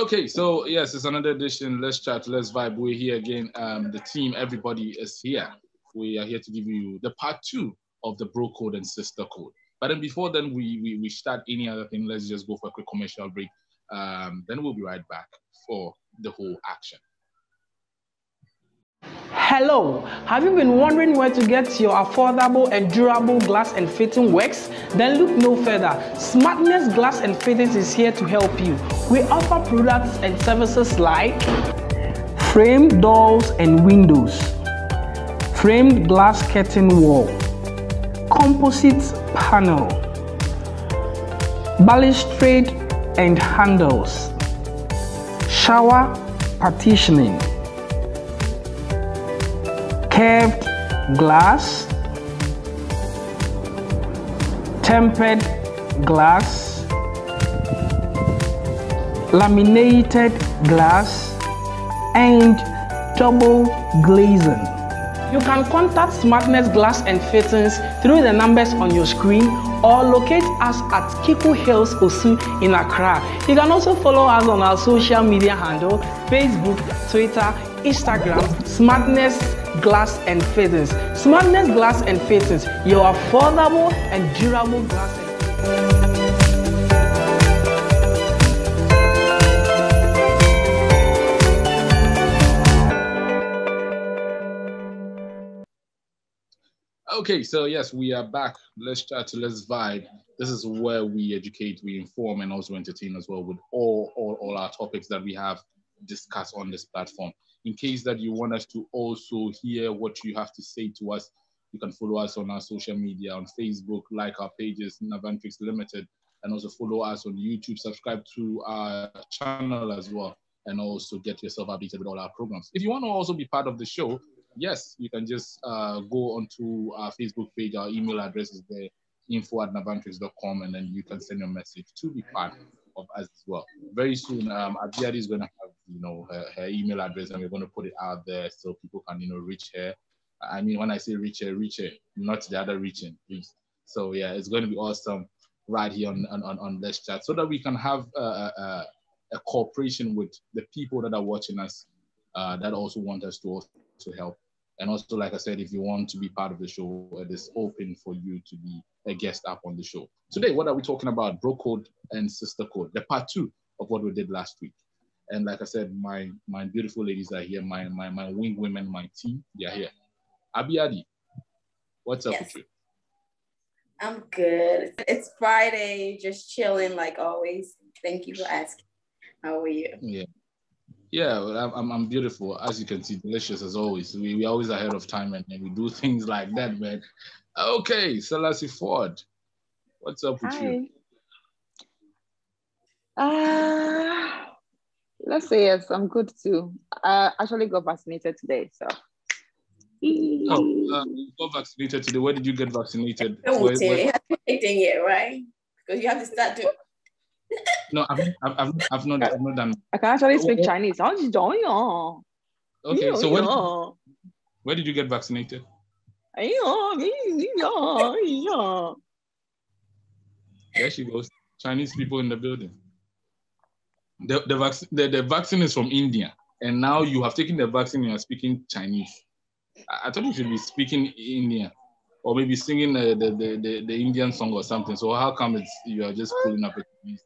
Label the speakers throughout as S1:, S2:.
S1: Okay, so yes, it's another edition. Let's chat, let's vibe. We're here again. The team, everybody is here. We are here to give you the part 2 of the bro code and sister code. But then before then, we start any other thing. Let's just go for a quick commercial break. Then we'll be right back for the whole action.
S2: Hello, have you been wondering where to get your affordable and durable glass and fitting works? Then look no further. Smartness Glass and Fittings is here to help you. We offer products and services like framed doors and windows, framed glass curtain wall, composite panel, balustrade and handles, shower partitioning, curved glass, tempered glass, laminated glass, and double glazing. You can contact Smartness Glass and Fittings through the numbers on your screen or locate us at Kiku Hills, Osu in Accra. You can also follow us on our social media handle, Facebook, Twitter, Instagram, Smartness Glass and Fittings. Smartness Glass and Fittings, your affordable and durable glass and fittings.
S1: Okay, so yes, we are back. Let's chat, let's vibe. This is where we educate, we inform, and also entertain as well with all our topics that we have discussed on this platform. In case that you want us to also hear what you have to say to us, you can follow us on our social media, on Facebook, like our pages, Navantrics Limited, and also follow us on YouTube, subscribe to our channel as well, and also get yourself updated with all our programs. If you want to also be part of the show, yes, you can just go onto our Facebook page. Our email address is there, info@navantrics.com, and then you can send your message to be part of us as well. Very soon, Abiyadi is going to have, her email address, and we're going to put it out there so people can, reach her. I mean, when I say reach her, not the other reaching, please. So yeah, it's going to be awesome right here on Let's Chat, so that we can have a cooperation with the people that are watching us, that also want us to also help. And also, like I said, if you want to be part of the show, it is open for you to be a guest up on the show. Today, what are we talking about? Bro code and sister code, the part 2 of what we did last week. And like I said, my beautiful ladies are here, my wing women, my team, they are here. Abiyadi, what's up with you?
S3: I'm good. It's Friday, just chilling like always. Thank you for asking. How are you?
S1: Yeah, well, I'm beautiful. As you can see, delicious as always. We always ahead of time, and we do things like that, man. Okay, Selassie Ford, what's up with you?
S4: Let's say yes, I'm good too. I actually got vaccinated today, so.
S1: You got vaccinated today. Where did you get vaccinated?
S3: You haven't anything yet, right? Because you have to start doing.
S1: No, I've not done.
S4: I can actually speak Chinese.
S1: Okay, so where did you get vaccinated? There she goes. Chinese people in the building. The vaccine is from India, and now you have taken the vaccine and you are speaking Chinese. I thought you should be speaking Indian, or maybe singing the Indian song or something. So how come you are just pulling up a Chinese?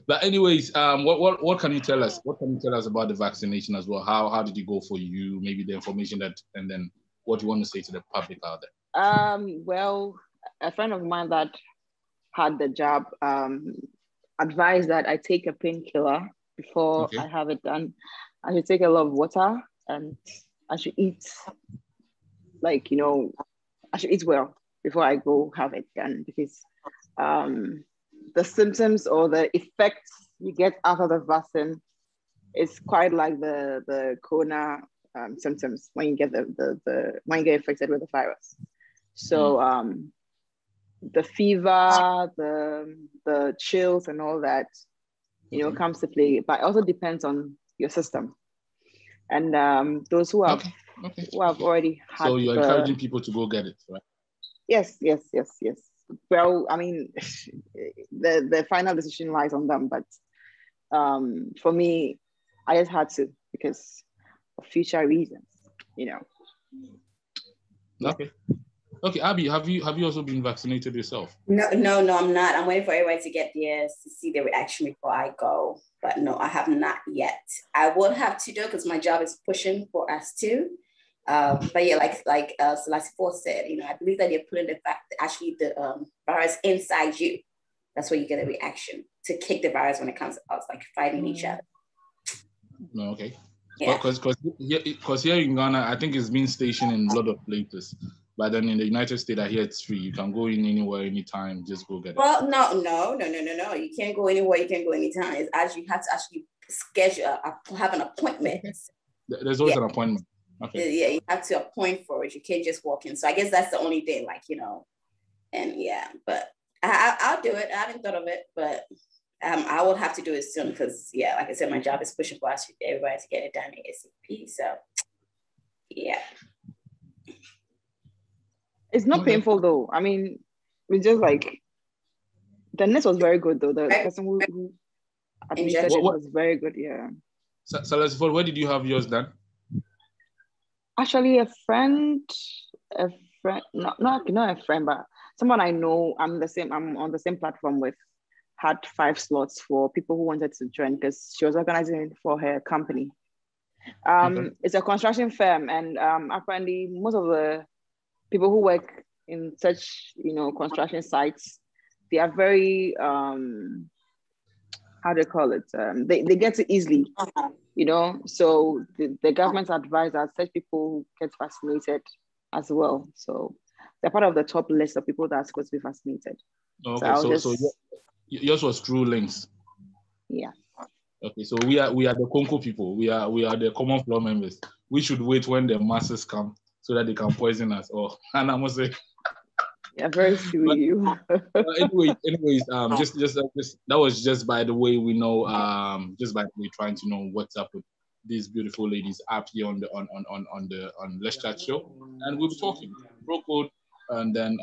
S1: But anyways, what can you tell us? What can you tell us about the vaccination as well? How did it go for you? Maybe the information and then what you want to say to the public out there.
S4: Well, a friend of mine that had the jab advised that I take a painkiller before I have it done. I should take a lot of water, and I should eat, I should eat well before I go have it done, because the symptoms or the effects you get after the vaccine is quite like the corona symptoms when you get when you get infected with the virus. So the fever, the chills and all that, comes to play, but it also depends on your system. And those who have already had.
S1: So you're encouraging people to go get it, right?
S4: Yes. well, I mean, the final decision lies on them, but for me, I just had to because of future reasons, you know.
S1: Okay. Okay, Abby, have you also been vaccinated yourself?
S3: No, I'm not. I'm waiting for everybody to get theirs to see the reaction before I go. But no, I have not yet. I will have to do because my job is pushing for us to. But yeah, like Celeste said, you know, I believe that they're putting the fact actually the virus inside you. That's where you get a reaction to kick the virus when it comes to us, like fighting each other.
S1: No, okay.
S3: Yeah.
S1: Because here in Ghana, I think it's been stationed in a lot of places. But then in the United States, I hear it's free. You can go in anywhere, anytime, just go get it.
S3: Well, no. You can't go anywhere. You can't go anytime. It's actually, you have to actually schedule, have an appointment.
S1: There's always an appointment. Okay.
S3: Yeah, you have to appoint for it. You can't just walk in. So I guess that's the only thing, like, you know, and yeah, but I'll do it. I haven't thought of it, but I will have to do it soon because, yeah, like I said, my job is pushing for us, everybody to get it done ASAP. So, yeah.
S4: It's not painful though. I mean, it's just like the nurse was very good though. The person who administered it was very good. Yeah.
S1: So where did you have yours done?
S4: Actually, a friend, not a friend, but someone I know. I'm on the same platform with. Had 5 slots for people who wanted to join because she was organizing it for her company. It's a construction firm, and apparently most of the people who work in such, you know, construction sites, they are very how do you call it? They get it easily, you know. So the government advised that such people get vaccinated as well. So they're part of the top list of people that are supposed to be vaccinated.
S1: Okay, so yours was through links.
S4: Yeah.
S1: Okay, so we are the Conco people. We are the common floor members. We should wait when the masses come so that they can poison us. And I must say,
S4: yeah, very sweet.
S1: anyways, just that was just by the way we know, just by the way trying to know what's up with these beautiful ladies up here on the Let's Chat show, and we'll be talking bro code and then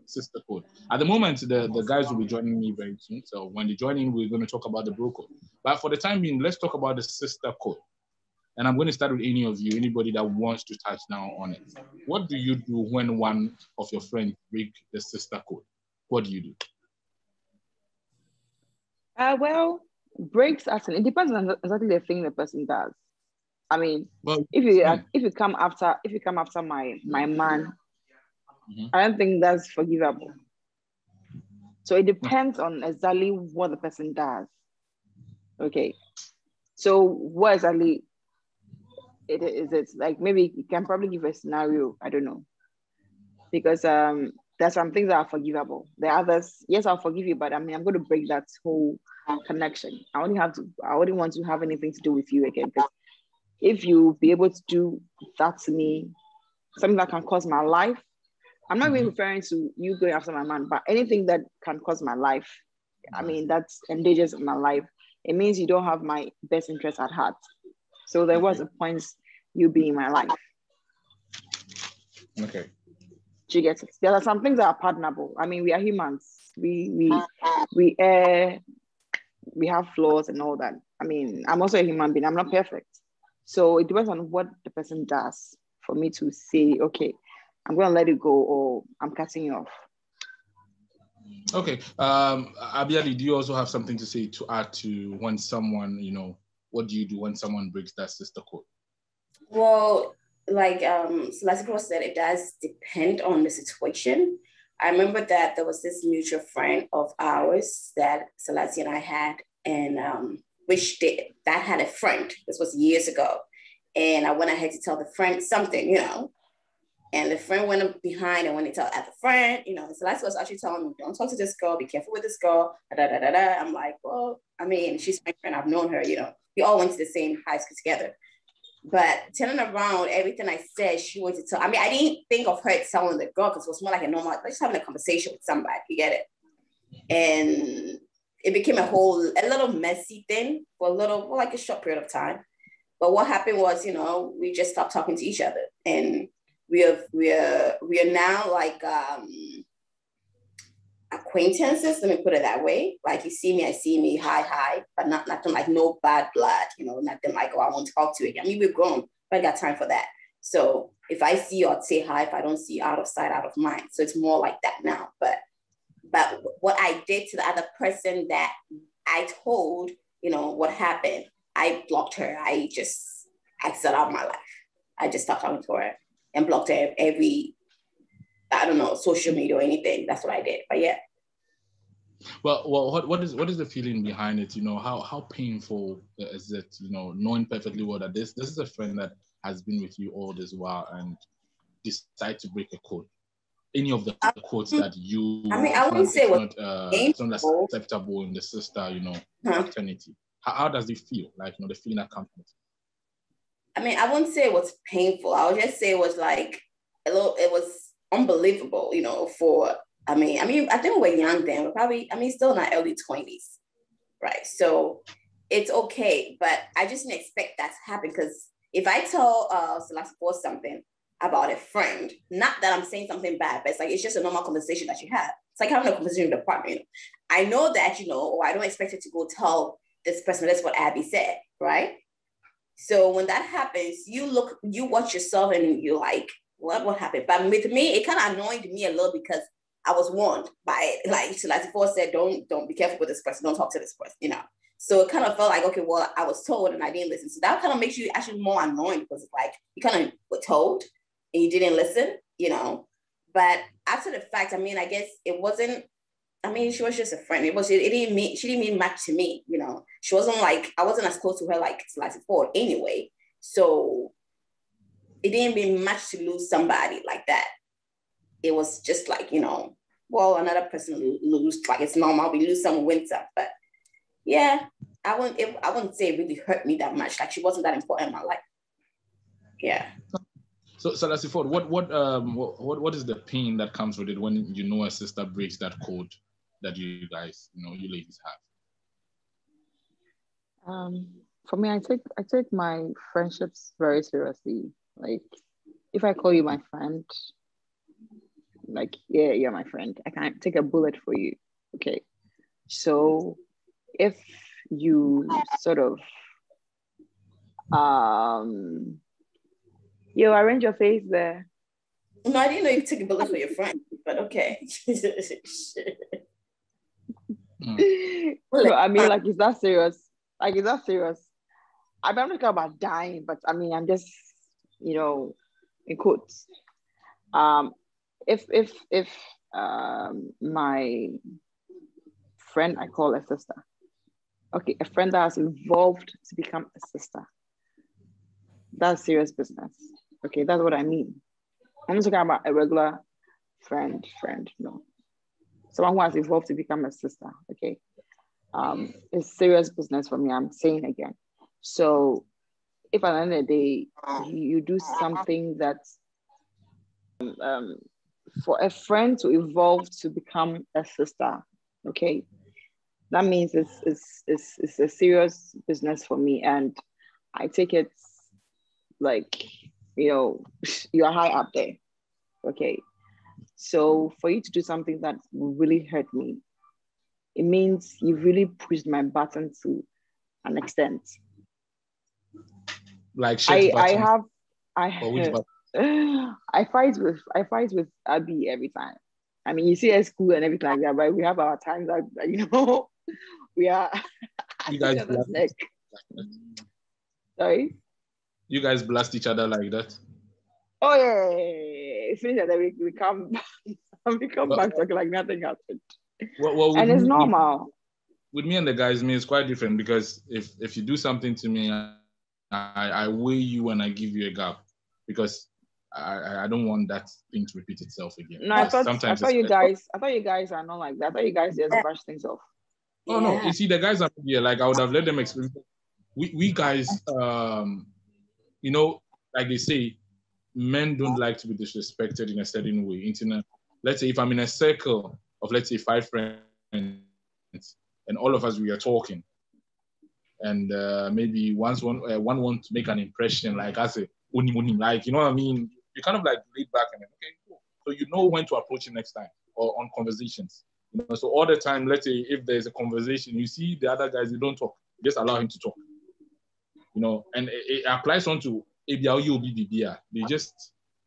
S1: sister code. At the moment, the guys will be joining me very soon. So when they join in, we're going to talk about the bro code. But for the time being, let's talk about the sister code. And I'm going to start with anybody that wants to touch down on it. What do you do when one of your friends break the sister code? What do you do?
S4: Well, breaks actually, it depends on exactly the thing the person does. I mean,
S1: well,
S4: if you come after my man, I don't think that's forgivable. So it depends on exactly what the person does. Okay. So what exactly it's like, maybe you can probably give a scenario, I don't know. Because there's some things that are forgivable. The others, yes, I'll forgive you, but I mean, I'm going to break that whole connection. I wouldn't want to have anything to do with you again. Because if you be able to do that to me, something that can cause my life, I'm not even referring to you going after my man, but anything that can cause my life, I mean, that's endangers my life. It means you don't have my best interest at heart. So there was a point you being in my life.
S1: Okay.
S4: Do you get it? There are some things that are pardonable. I mean, we are humans. We have flaws and all that. I mean, I'm also a human being. I'm not perfect. So it depends on what the person does for me to say, okay, I'm going to let it go, or I'm cutting you off.
S1: Okay. Abiadi, do you also have something to say to add to when someone, what do you do when someone breaks that sister code?
S3: Well, like Celeste said, it does depend on the situation. I remember that there was this mutual friend of ours that Celeste and I had, and that had a friend. This was years ago. And I went ahead to tell the friend something, and the friend went up behind and when they tell the friend, Celeste was actually telling me, don't talk to this girl, be careful with this girl, I'm like, well, I mean, she's my friend, I've known her, we all went to the same high school together. But turning around, everything I said, she wanted to tell. I mean, I didn't think of her telling the girl because it was more like a normal, just having a conversation with somebody, you get it? And it became a little messy thing for like a short period of time. But what happened was, we just stopped talking to each other. And we are now like, acquaintances, let me put it that way. Like you see me, I see me, hi, but nothing like no bad blood, nothing like, oh, I won't talk to you again. I mean, we're grown, but I got time for that. So if I see you, I'd say hi. If I don't see you, out of sight, out of mind. So it's more like that now. But what I did to the other person that I told, what happened, I blocked her. I set out my life. I just stopped talking to her and blocked her every, I don't know, social media or anything. That's what I did. But yeah.
S1: Well, what is the feeling behind it? How painful is it? Knowing perfectly well that this is a friend that has been with you all this while and decide to break a code. Any of the codes that you,
S3: I wouldn't say
S1: it's not acceptable in the sister, fraternity. How does it feel? Like, the feeling that comes with it?
S3: I wouldn't say it was painful. I would just say it was like it was unbelievable, I think we're young then. We're probably, still in our early 20s, right? So it's okay, but I just didn't expect that to happen, because if I tell Selassie something about a friend, not that I'm saying something bad, but it's just a normal conversation that you have. It's like having a conversation in the apartment. I know that, or I don't expect it to go tell this person, that's what Abby said, right? So when that happens, you watch yourself and you're like, what happened? But with me, it kind of annoyed me a little, because I was warned by it. Like Selassie said, don't be careful with this person, don't talk to this person, So it kind of felt like, okay, well, I was told and I didn't listen. So that kind of makes you actually more annoying, because it's like you kind of were told and you didn't listen, But after the fact, I guess it wasn't, she was just a friend. She didn't mean much to me, She wasn't like, I wasn't as close to her like Selassie Ford anyway. So it didn't mean much to lose somebody like that. It was just like, well, another person lose, like it's normal, we lose some, win some. But yeah, I wouldn't say it really hurt me that much. Like she wasn't that important in my life. Yeah.
S1: So Selassie Ford, what is the pain that comes with it when a sister breaks that code that you guys, you ladies
S4: have? For me, I take my friendships very seriously. Like, if I call you my friend, like, yeah, you're my friend. I can't take a bullet for you. Okay. So if you sort of arrange your face there.
S3: No, I didn't know you took a bullet for your friend, but okay.
S4: No, like, is that serious? Like, is that serious? I'm not talking about dying, but I'm just, in quotes. If my friend I call a sister, okay, a friend that has evolved to become a sister, that's serious business. Okay, that's what I mean. I'm not talking about a regular friend, no. Someone who has evolved to become a sister, okay? It's serious business for me, I'm saying again. So if at the end of the day, you do something that's for a friend to evolve to become a sister, okay, that means it's a serious business for me, and I take it like, you're high up there, okay? So for you to do something that will really hurt me, it means you really pushed my button to an extent.
S1: Like
S4: I fight with Abby every time. You see at school and everything like that, but we have our times that, we are.
S1: You guys blast
S4: neck. Sorry?
S1: You guys blast each other like that?
S4: Oh yeah. It means that we come back talking like nothing happened.
S1: Well,
S4: and it's normal.
S1: With me and the guys, it's quite different, because if you do something to me, I weigh you and I give you a gap, because I don't want that thing to repeat itself again.
S4: No, I thought you guys are not like that. I thought you guys just brush things off.
S1: Oh no, you see, the guys are here. Like, I would have let them experience. We guys, like they say, men don't like to be disrespected in a certain way. Let's say if I'm in a circle of, let's say, 5 friends, and all of us, we are talking, and maybe one want to make an impression, like I say, like, you know what I mean? You kind of like laid back and okay, cool. So when to approach it next time, or on conversations. You know, so all the time, let's say if there's a conversation, you see the other guys, you don't talk, you just allow him to talk. You know, and it applies on to ABIOBBBR.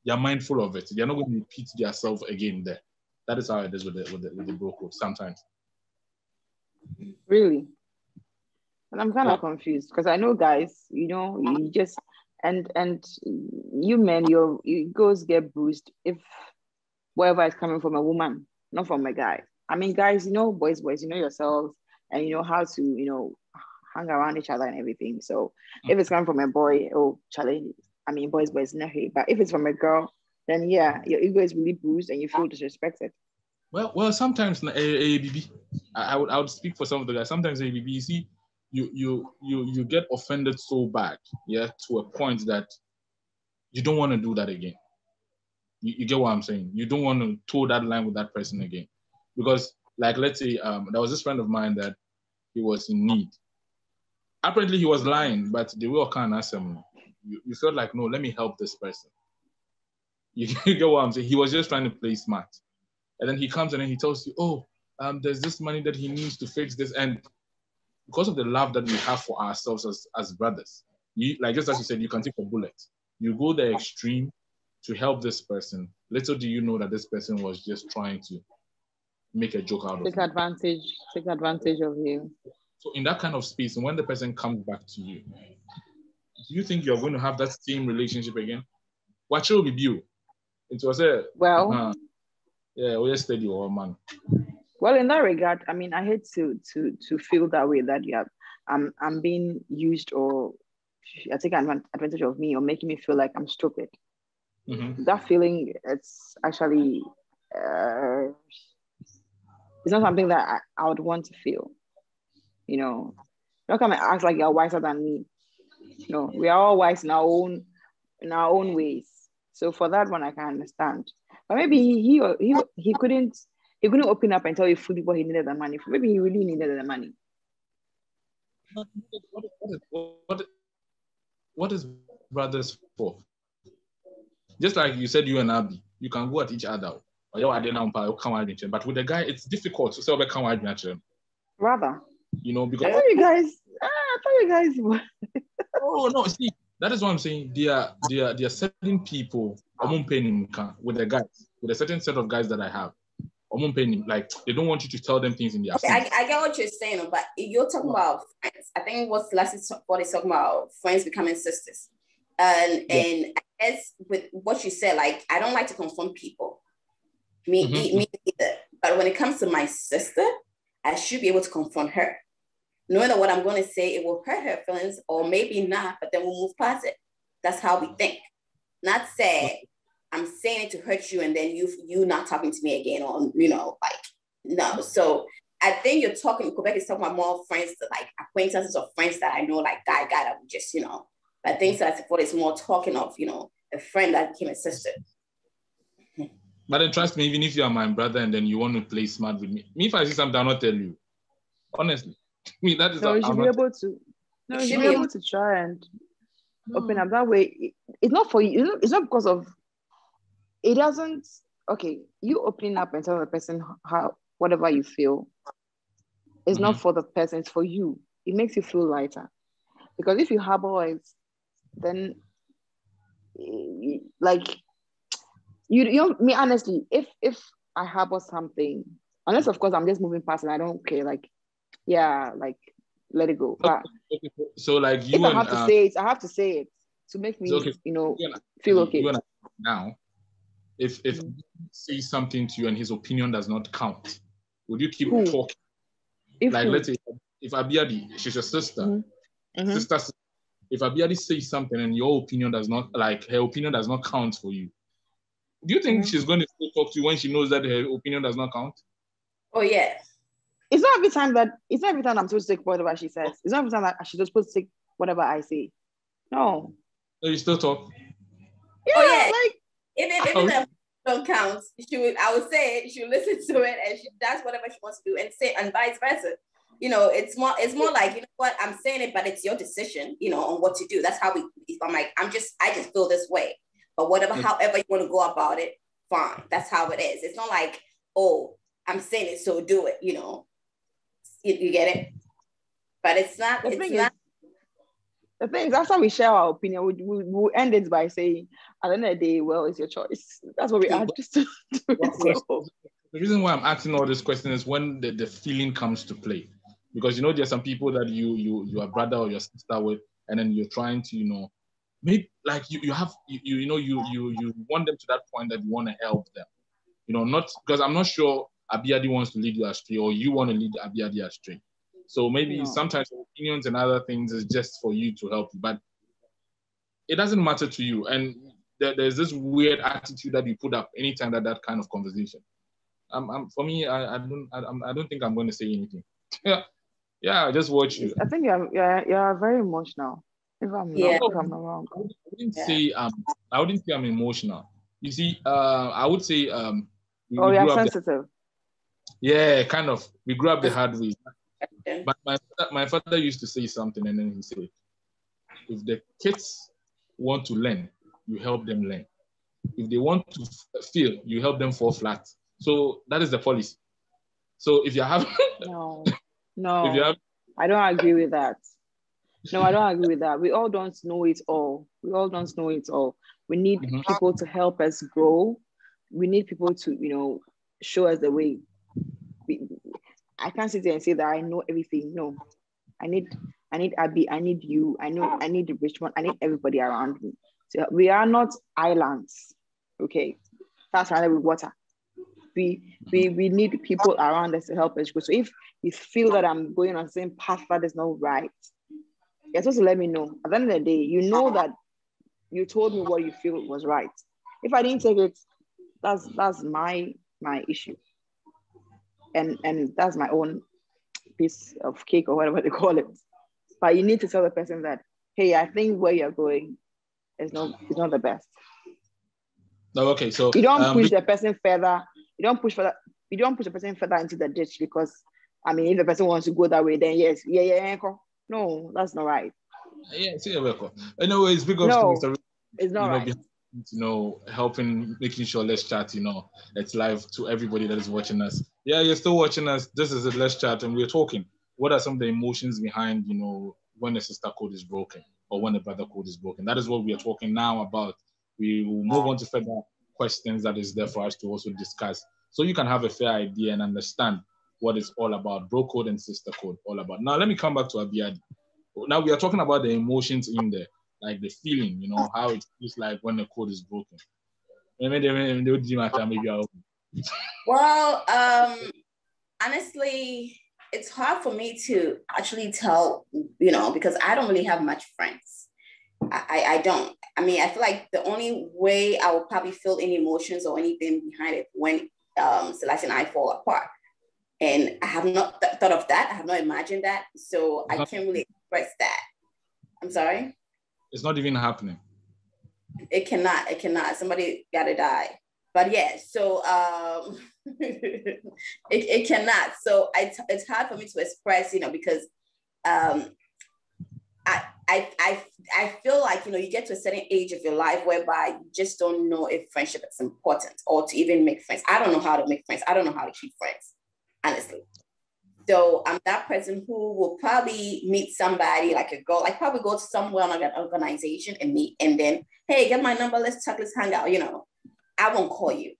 S1: They're mindful of it. They're not going to repeat themselves again there. That is how it is with the bro code sometimes.
S4: Really? And I'm kind of confused because I know guys, you know, you just and you men, your egos get bruised if whatever is coming from a woman, not from a guy. I mean, guys, you know, boys, you know yourselves and you know how to, you know, hang around each other and everything. So if it's coming from a boy, oh, challenge. I mean, boys, no hate. But if it's from a girl, then yeah, your ego is really bruised and you feel disrespected.
S1: Well, sometimes ABB, I would speak for some of the guys. Sometimes ABB, you see, you get offended so bad, yeah, to a point that you don't want to do that again. You get what I'm saying? You don't want to toe that line with that person again, because like let's say there was this friend of mine that he was in need. Apparently he was lying, but they were kind of ask him. You felt like, no, let me help this person. You get what I'm saying? He was just trying to play smart. And then he comes and then he tells you, oh, there's this money that he needs to fix this. And because of the love that we have for ourselves as brothers, like just as you said, you can take a bullet. You go the extreme to help this person. Little do you know that this person was just trying to make a joke out of you.
S4: Take advantage of you.
S1: So in that kind of space, and when the person comes back to you, do you think you're going to have that same relationship again? What will be you? It was a yeah, we're steady or man.
S4: Well, in that regard, I mean, I hate to feel that way that you have I'm being used or you're taking advantage of me or making me feel like I'm stupid. Mm-hmm. That feeling, it's actually it's not something that I would want to feel. You know, don't come and act like you're wiser than me. You know, we are all wise in our own ways. So for that one, I can understand. But maybe he couldn't open up and tell you fully what he needed the money for. Maybe he really needed the money.
S1: What is brothers for? Just like you said, you and Abby, you can go at each other. But with the guy, it's difficult to say
S4: rather.
S1: You know, because
S4: I thought you guys were.
S1: Oh no, see, that is what I'm saying. There are certain people with the guys, with a certain set of guys that I have. Like they don't want you to tell them things in their face.
S3: I get what you're saying, but you're talking about friends. I think what is talking about friends becoming sisters. And I guess with what you said, like I don't like to confront people. Me either. But when it comes to my sister, I should be able to confront her. Knowing that what I'm going to say, it will hurt her feelings or maybe not, but then we'll move past it. That's how we think. Not say, I'm saying it to hurt you and then you not talking to me again or, you know, like, no. So I think Quebec is talking about more friends, like acquaintances or friends that I know, like guy that we just, you know, but I think Selassie is more talking of, you know, a friend that became a sister.
S1: But then trust me, even if you are my brother and then you want to play smart with me if I see something, I'll not tell you. Honestly. I mean, that is
S4: you should be able to. No, you should be able to try and open up that way. It's not for you. It's not because of. It doesn't. Okay, you opening up and tell the person how whatever you feel. It's not for the person. It's for you. It makes you feel lighter. Because if you harbor it, then like you know me honestly. If I harbor something, unless of course I'm just moving past and I don't care, like. Yeah, like let it go. But
S1: so like you
S4: if I have to say it, I have to say it to make me, you know, feel okay.
S1: Now, if he says something to you and his opinion does not count, would you keep talking? Let's say if Abiadi, she's your sister, sister. If Abiadi says something and your opinion does not, like her opinion does not count for you, do you think she's going to still talk to you when she knows that her opinion does not count?
S3: Oh yeah.
S4: It's not every time I'm supposed to take whatever she says. It's not every time that she's supposed to take whatever I say. No.
S1: So you still talk?
S4: Yeah, like
S3: if the don't count, I would say she would listen to it and she does whatever she wants to do and say and vice versa. You know, it's more like, you know what, I'm saying it, but it's your decision, you know, on what to do. That's how I'm like, I just feel this way. But however you want to go about it, fine. That's how it is. It's not like, oh, I'm saying it, so do it, you know. You get it? But it's not,
S4: the thing is, after we share our opinion, we'll end it by saying, at the end of the day, well, it's your choice. That's what we add just to do it. So.
S1: The reason why I'm asking all this question is when the feeling comes to play. Because, you know, there's some people that you are brother or your sister with, and then you're trying to, you know, maybe like you want them to that point that you want to help them. You know, not because I'm not sure Abiadi wants to lead you astray or you want to lead Abiadi astray. So maybe sometimes opinions and other things is just for you to help you, but it doesn't matter to you. And there's this weird attitude that you put up anytime that kind of conversation. For me, I don't think I'm going to say anything. Yeah, I just watch you.
S4: I think you're very emotional. If I'm not wrong.
S1: I wouldn't say I'm emotional. You see, I would say
S4: you're sensitive.
S1: Kind of. We grew up the hard way. But my father used to say something, and then he said, if the kids want to learn, you help them learn. If they want to fail, you help them fall flat. So that is the policy. So if you have...
S4: No, I don't agree with that. No, I don't agree with that. We all don't know it all. We need people to help us grow. We need people to, you know, show us the way. I can't sit there and say that I know everything. No, I need Abby, I need you, I need Richmond, I need everybody around me. So we are not islands, okay? That's surrounded with water. We need people around us to help us grow. So if you feel that I'm going on the same path that is not right, you're supposed to let me know. At the end of the day, you know that you told me what you feel was right. If I didn't take it, that's my issue. And that's my own piece of cake or whatever they call it. But you need to tell the person that, hey, I think where you're going is not the best.
S1: No, okay, so
S4: you don't push the person further. You don't push the person further into the ditch because, I mean, if the person wants to go that way, then yes, yeah. No, that's not right.
S1: Yeah, see, anyways, big ups to Mr.
S4: It's not right.
S1: You know, helping, making sure Let's Chat, you know, it's live to everybody that is watching us. Yeah, you're still watching us. This is a Let's Chat, and we're talking. What are some of the emotions behind, you know, when the sister code is broken or when the brother code is broken? That is what we are talking now about. We will move on to further questions that is there for us to also discuss, so you can have a fair idea and understand what it's all about, bro code and sister code, all about. Now, let me come back to Abiadi. Now, we are talking about the emotions in there, like the feeling, you know, how it feels like when the code is broken.
S3: Well, honestly, it's hard for me to actually tell, you know, because I don't really have much friends. I don't. I mean, I feel like the only way I will probably feel any emotions or anything behind it when Selassie and I fall apart. And I have not thought of that. I have not imagined that. So I can't really express that. I'm sorry?
S1: It's not even happening.
S3: It cannot. Somebody gotta die. But yeah, so it cannot. So it's hard for me to express, you know, because I feel like, you know, you get to a certain age of your life whereby you just don't know if friendship is important or to even make friends. I don't know how to make friends. I don't know how to keep friends, honestly. So I'm that person who will probably meet somebody, like a girl, like probably go to somewhere on an organization and meet, and then, hey, get my number, let's talk, let's hang out, you know. I won't call you.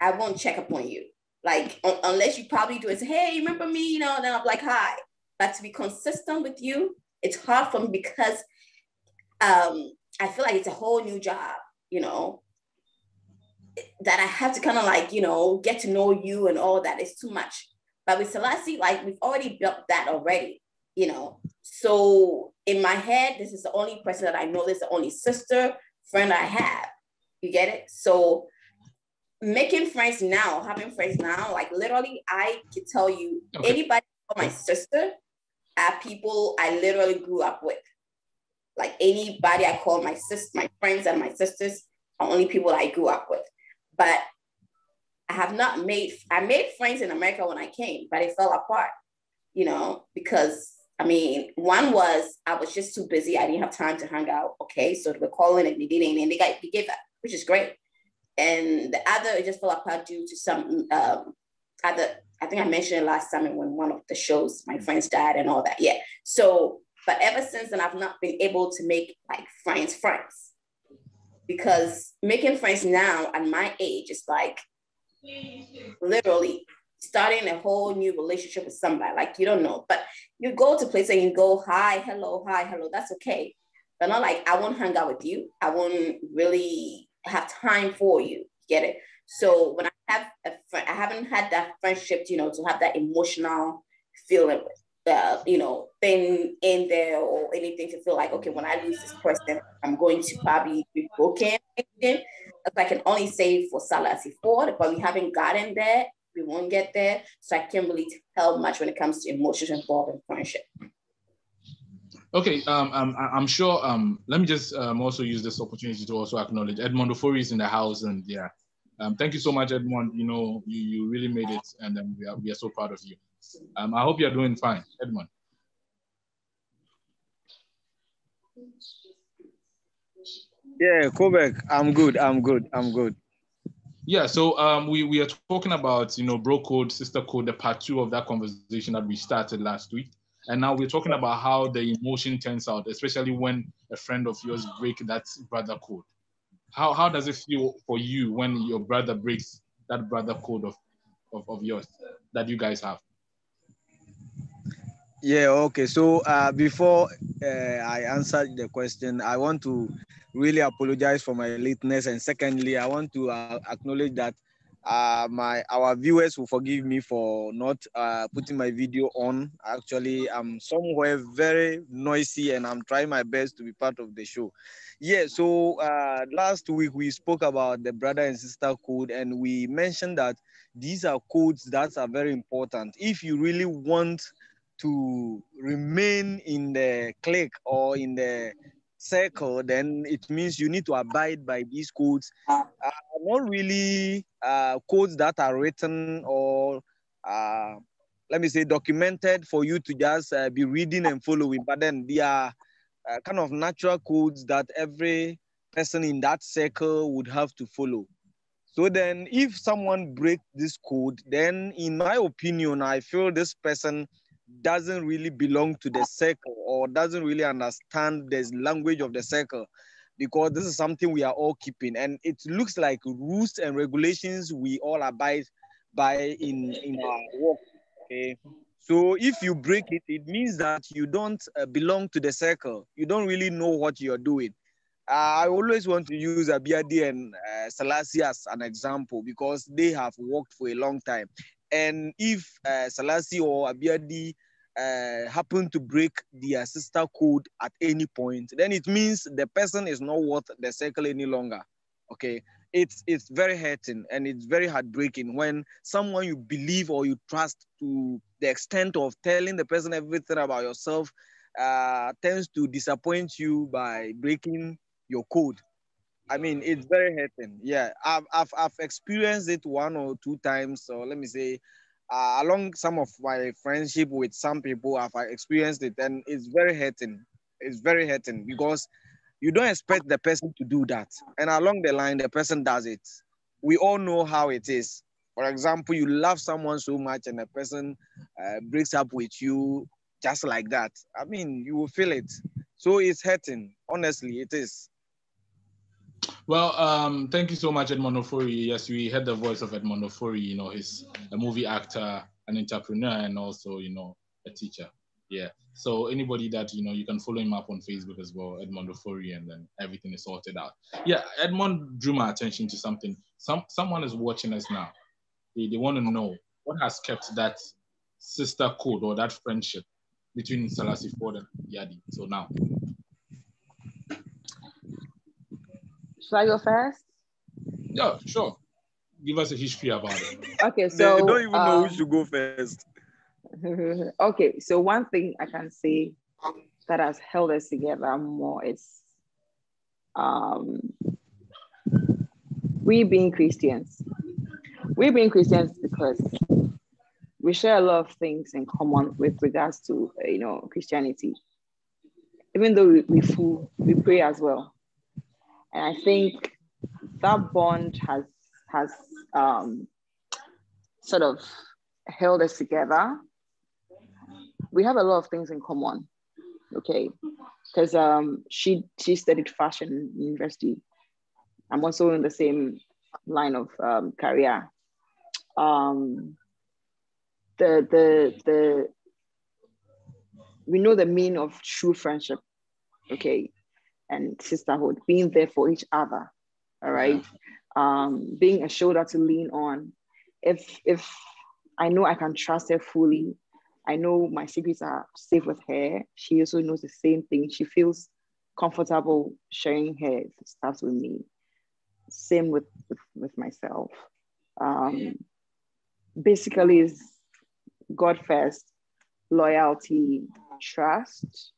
S3: I won't check up on you. Like, unless you probably do it, say, hey, remember me, you know, then I'm like, hi. But to be consistent with you, it's hard for me because I feel like it's a whole new job, you know, that I have to kind of like, you know, get to know you and all that. It's too much. But with Selassie, like, we've already built that already, you know. So in my head, this is the only person that I know. This is the only sister friend I have. You get it? So making friends now, having friends now, like literally, I can tell you, anybody or my sister are people I literally grew up with. Like anybody I call my sister, my friends and my sisters are only people I grew up with. But I made friends in America when I came, but it fell apart, you know, because I mean, one was I was just too busy. I didn't have time to hang out. Okay. So they were calling and they didn't, and they gave up, which is great. And the other, it just fell apart due to some I think I mentioned it last time in one of the shows, my friends died and all that. Yeah. So, but ever since then, I've not been able to make like friends, because making friends now at my age is like literally starting a whole new relationship with somebody. Like, you don't know, but you go to places and you go, hi, hello, that's okay. But not like, I won't hang out with you. I won't really have time for you. Get it? So when I have a friend, I haven't had that friendship, to have that emotional feeling, thing in there or anything to feel like, okay, when I lose this person, I'm going to probably be broken. As I can only say for Salasi Ford, but we haven't gotten there. We won't get there. So I can't really tell much when it comes to emotions involved in friendship.
S1: Okay, I'm sure. Let me just also use this opportunity to also acknowledge Edmond Ofori is in the house, and yeah, thank you so much, Edmond. You really made it, and we are so proud of you. I hope you're doing fine, Edmond.
S5: Yeah, Quebec, I'm good.
S1: Yeah, so we are talking about bro code, sister code, the part 2 of that conversation that we started last week. And now we're talking about how the emotion turns out, especially when a friend of yours breaks that brother code. How does it feel for you when your brother breaks that brother code of yours that you guys have?
S5: Yeah, okay. So before I answer the question, I want to really apologize for my lateness. And secondly, I want to acknowledge that our viewers will forgive me for not putting my video on. Actually, I'm somewhere very noisy and I'm trying my best to be part of the show. Yeah, so last week we spoke about the brother and sister code, and we mentioned that these are codes that are very important. If you really want to remain in the clique or in the circle, then it means you need to abide by these codes. Not really codes that are written or let me say documented for you to just be reading and following, but then they are kind of natural codes that every person in that circle would have to follow. So then if someone breaks this code, then in my opinion, I feel this person doesn't really belong to the circle or doesn't really understand the language of the circle, because this is something we are all keeping. And it looks like rules and regulations we all abide by in our work. Okay. So if you break it, it means that you don't belong to the circle. You don't really know what you're doing. I always want to use Abiadi and Selassie as an example because they have worked for a long time. And if Selassie or Abiadi happen to break their sister code at any point, then it means the person is not worth the circle any longer. Okay, it's very hurting and it's very heartbreaking when someone you believe or you trust to the extent of telling the person everything about yourself tends to disappoint you by breaking your code. I mean, it's very hurting. Yeah, I've experienced it 1 or 2 times. So let me say, along some of my friendship with some people, I've experienced it, and it's very hurting. It's very hurting because you don't expect the person to do that, and along the line, the person does it. We all know how it is. For example, you love someone so much, and the person breaks up with you just like that. I mean, you will feel it. So it's hurting. Honestly, it is.
S1: Well, thank you so much, Edmond Ofori. Yes, we heard the voice of Edmond Ofori. He's a movie actor, an entrepreneur, and also, a teacher. Yeah. So anybody that, you can follow him up on Facebook as well, Edmond Ofori, and then everything is sorted out. Yeah, Edmond drew my attention to something. Someone is watching us now. They want to know what has kept that sister code or that friendship between Selassie Ford and Yadi. So now.
S4: Should I go first?
S1: Yeah, sure. Give us a history about it.
S4: Okay, so
S5: they don't even know who should go first.
S4: Okay, so one thing I can say that has held us together more is we being Christians. We being Christians because we share a lot of things in common with regards to Christianity. Even though we pray as well. And I think that bond has sort of held us together. We have a lot of things in common, okay? Because she studied fashion in university. I'm also in the same line of career. We know the meaning of true friendship, okay, and sisterhood, being there for each other, all right? Being a shoulder to lean on. If I know I can trust her fully, I know my secrets are safe with her. She also knows the same thing. She feels comfortable sharing her stuff with me. Same with myself. Basically, is God first, loyalty, trust,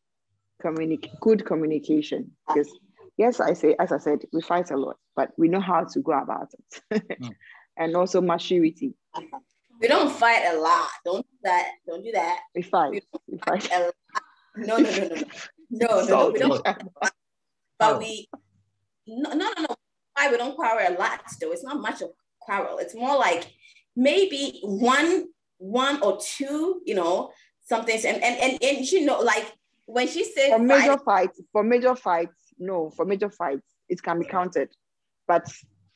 S4: good communication. Because yes, as I said, we fight a lot, but we know how to go about it. And also maturity.
S3: We don't fight a lot. Don't do that. Don't do that.
S4: We fight.
S3: We fight a lot. No. No. We don't. But no. Why we don't quarrel a lot? Though it's not much of quarrel. It's more like maybe one or two. Some things. And like when she said
S4: for major fights, it can be counted, but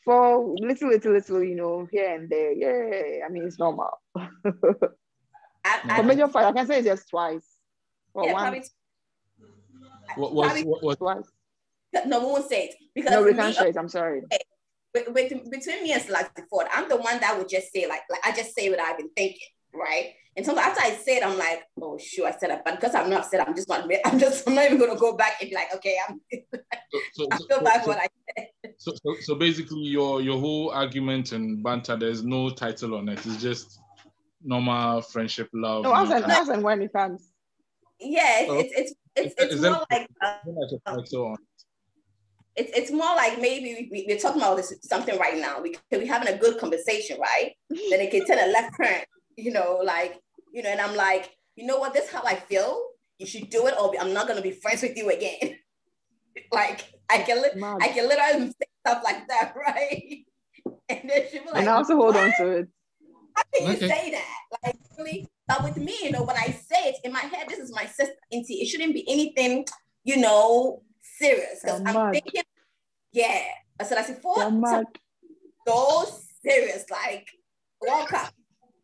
S4: for little, here and there, yeah, I mean, it's normal. For major fight, I can say it's just twice. Or once.
S1: What?
S4: Twice.
S3: No, we won't say it. Because
S4: no, we can't say it, I'm sorry.
S3: Between me and Selassie Ford, I'm the one that would just say, like I just say what I've been thinking, right? And so after I said, I'm like, oh, sure, I said it. But because I'm not upset, I'm not even going to go back and be like, okay, I'm still back what I said.
S1: So basically, your whole argument and banter, there's no title on it. It's just normal friendship, love.
S4: No, as and when it comes.
S3: Yeah, it's more like it's more like maybe we're talking about something right now. We're having a good conversation, right? Then it can take a left turn. And I'm like, you know what, this is how I feel. You should do it, or I'm not gonna be friends with you again. Like I can literally say stuff like that, right? And then she'll be like,
S4: and I also hold on to it.
S3: How can you say that? Like really? But with me, when I say it in my head, this is my sister, and it shouldn't be anything, serious. Because I'm thinking, yeah. So I said, so serious, like walk up.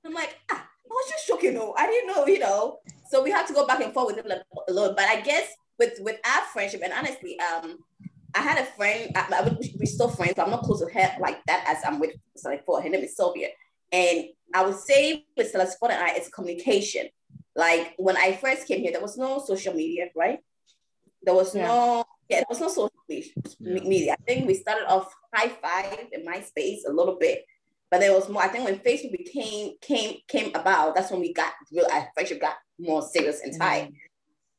S3: I'm like, I was just shocked, I didn't know, So we have to go back and forth with it a lot. But I guess with our friendship, and honestly, I had a friend, we're still friends, but I'm not close with her like that as I'm with Selassie Ford. Her name is Sylvia. And I would say with Selassie Ford and I, it's communication. Like when I first came here, there was no social media, right? There was no social media. I think we started off high five in MySpace a little bit. But there was more. I think when Facebook came about, that's when our friendship got more serious and tight.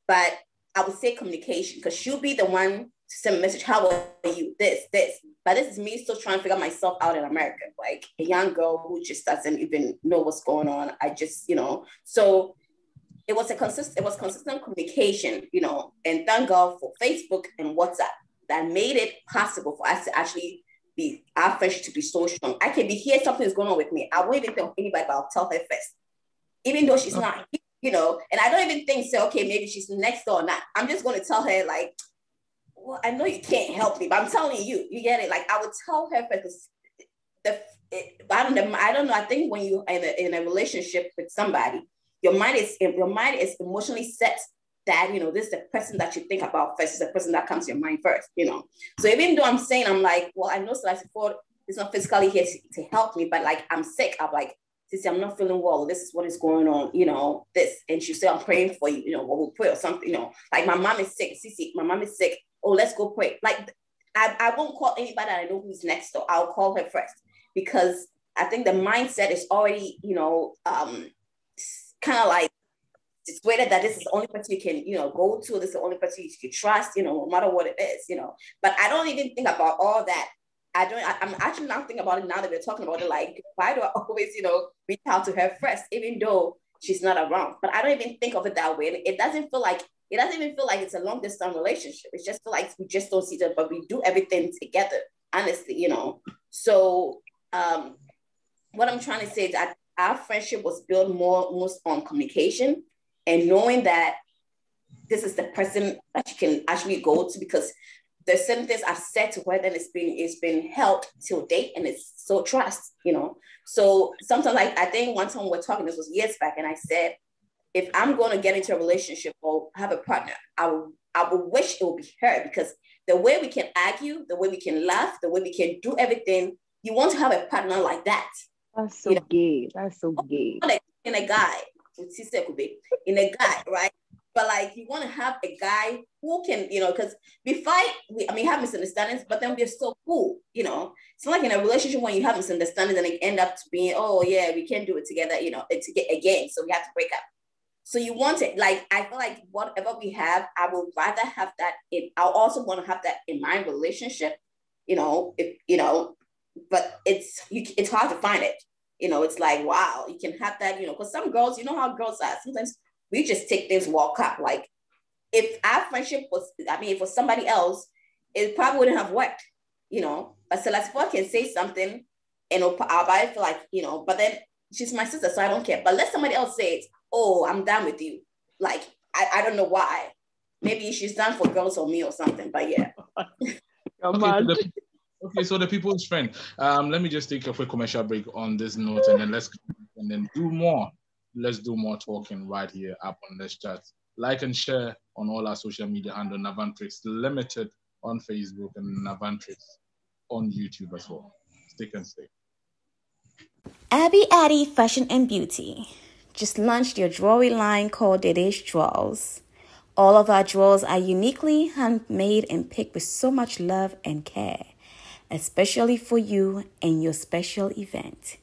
S3: But I would say communication, because she'll be the one to send a message. How are you? This. But this is me still trying to figure myself out in America, like a young girl who just doesn't even know what's going on. I just, So it was consistent communication, And thank God for Facebook and WhatsApp that made it possible for us to actually our friendship to be so strong. I can be here, something's going on with me. I won't even tell anybody, but I'll tell her first. Even though she's not, and I don't even think, okay, maybe she's next door or not. I'm just going to tell her, like, well, I know you can't help me, but I'm telling you, you get it? Like, I would tell her first, I don't know. I think when you're in a relationship with somebody, your mind is emotionally set that, this is the person that you think about first, is the person that comes to your mind first, So even though I'm saying, I'm like, well, I know Selassie Ford is not physically here to help me, but like, I'm sick. I'm like, Sissy, I'm not feeling well. This is what is going on, this. And she said, I'm praying for you, we'll pray or something, like my mom is sick. Sissy, my mom is sick. Oh, let's go pray. Like, I won't call anybody that I know who's next door. I'll call her first, because I think the mindset is already, kind of like, it's great that this is the only person you can, go to. This is the only person you can trust, no matter what it is, But I don't even think about all that. I'm actually not thinking about it now that we're talking about it. Like, why do I always, reach out to her first, even though she's not around? But I don't even think of it that way. And it doesn't even feel like it's a long distance relationship. It's just feel like we just don't see each other, but we do everything together, honestly, So what I'm trying to say is that our friendship was built most on communication and knowing that this is the person that you can actually go to, because there's certain things I've said to her, then it's been held till date, and it's so trust, you know. So sometimes I think one time we were talking, this was years back, and I said, if I'm going to get into a relationship or have a partner, I would wish it would be her, because the way we can argue, the way we can laugh, the way we can do everything, you want to have a partner like that.
S4: That's so gay. That's so gay.
S3: In a guy, right? But like, you want to have a guy who can, you know, because we have misunderstandings, but then we're so cool, you know. It's not like in a relationship when you have misunderstandings and it end up to being, oh yeah, we can't do it together, you know, again, so we have to break up. So you want it, like, I feel like whatever we have, I would rather have that I also want to have that in my relationship, you know, but it's hard to find it. You know, it's like, wow, you can have that, you know, because some girls, you know how girls are, sometimes we just take things walk up. Like, if our friendship was, if it was somebody else, it probably wouldn't have worked, you know. But Celeste can say something and our body feel like, you know, but then she's my sister, so I don't care. But let somebody else say it, oh, I'm down with you. Like, I don't know why. Maybe she's done for girls or me or something, but yeah.
S1: Okay, so the people's friend. Let me just take a quick commercial break on this note, and then let's do more. Let's do more talking right here up on Let's Chat. Like and share on all our social media handle, Navantrics Limited on Facebook and Navantrics on YouTube as well. Stick and stay.
S6: Abby Addy Fashion and Beauty just launched your jewelry line called Dede's Jewels. All of our jewels are uniquely handmade and picked with so much love and care, especially for you and your special event.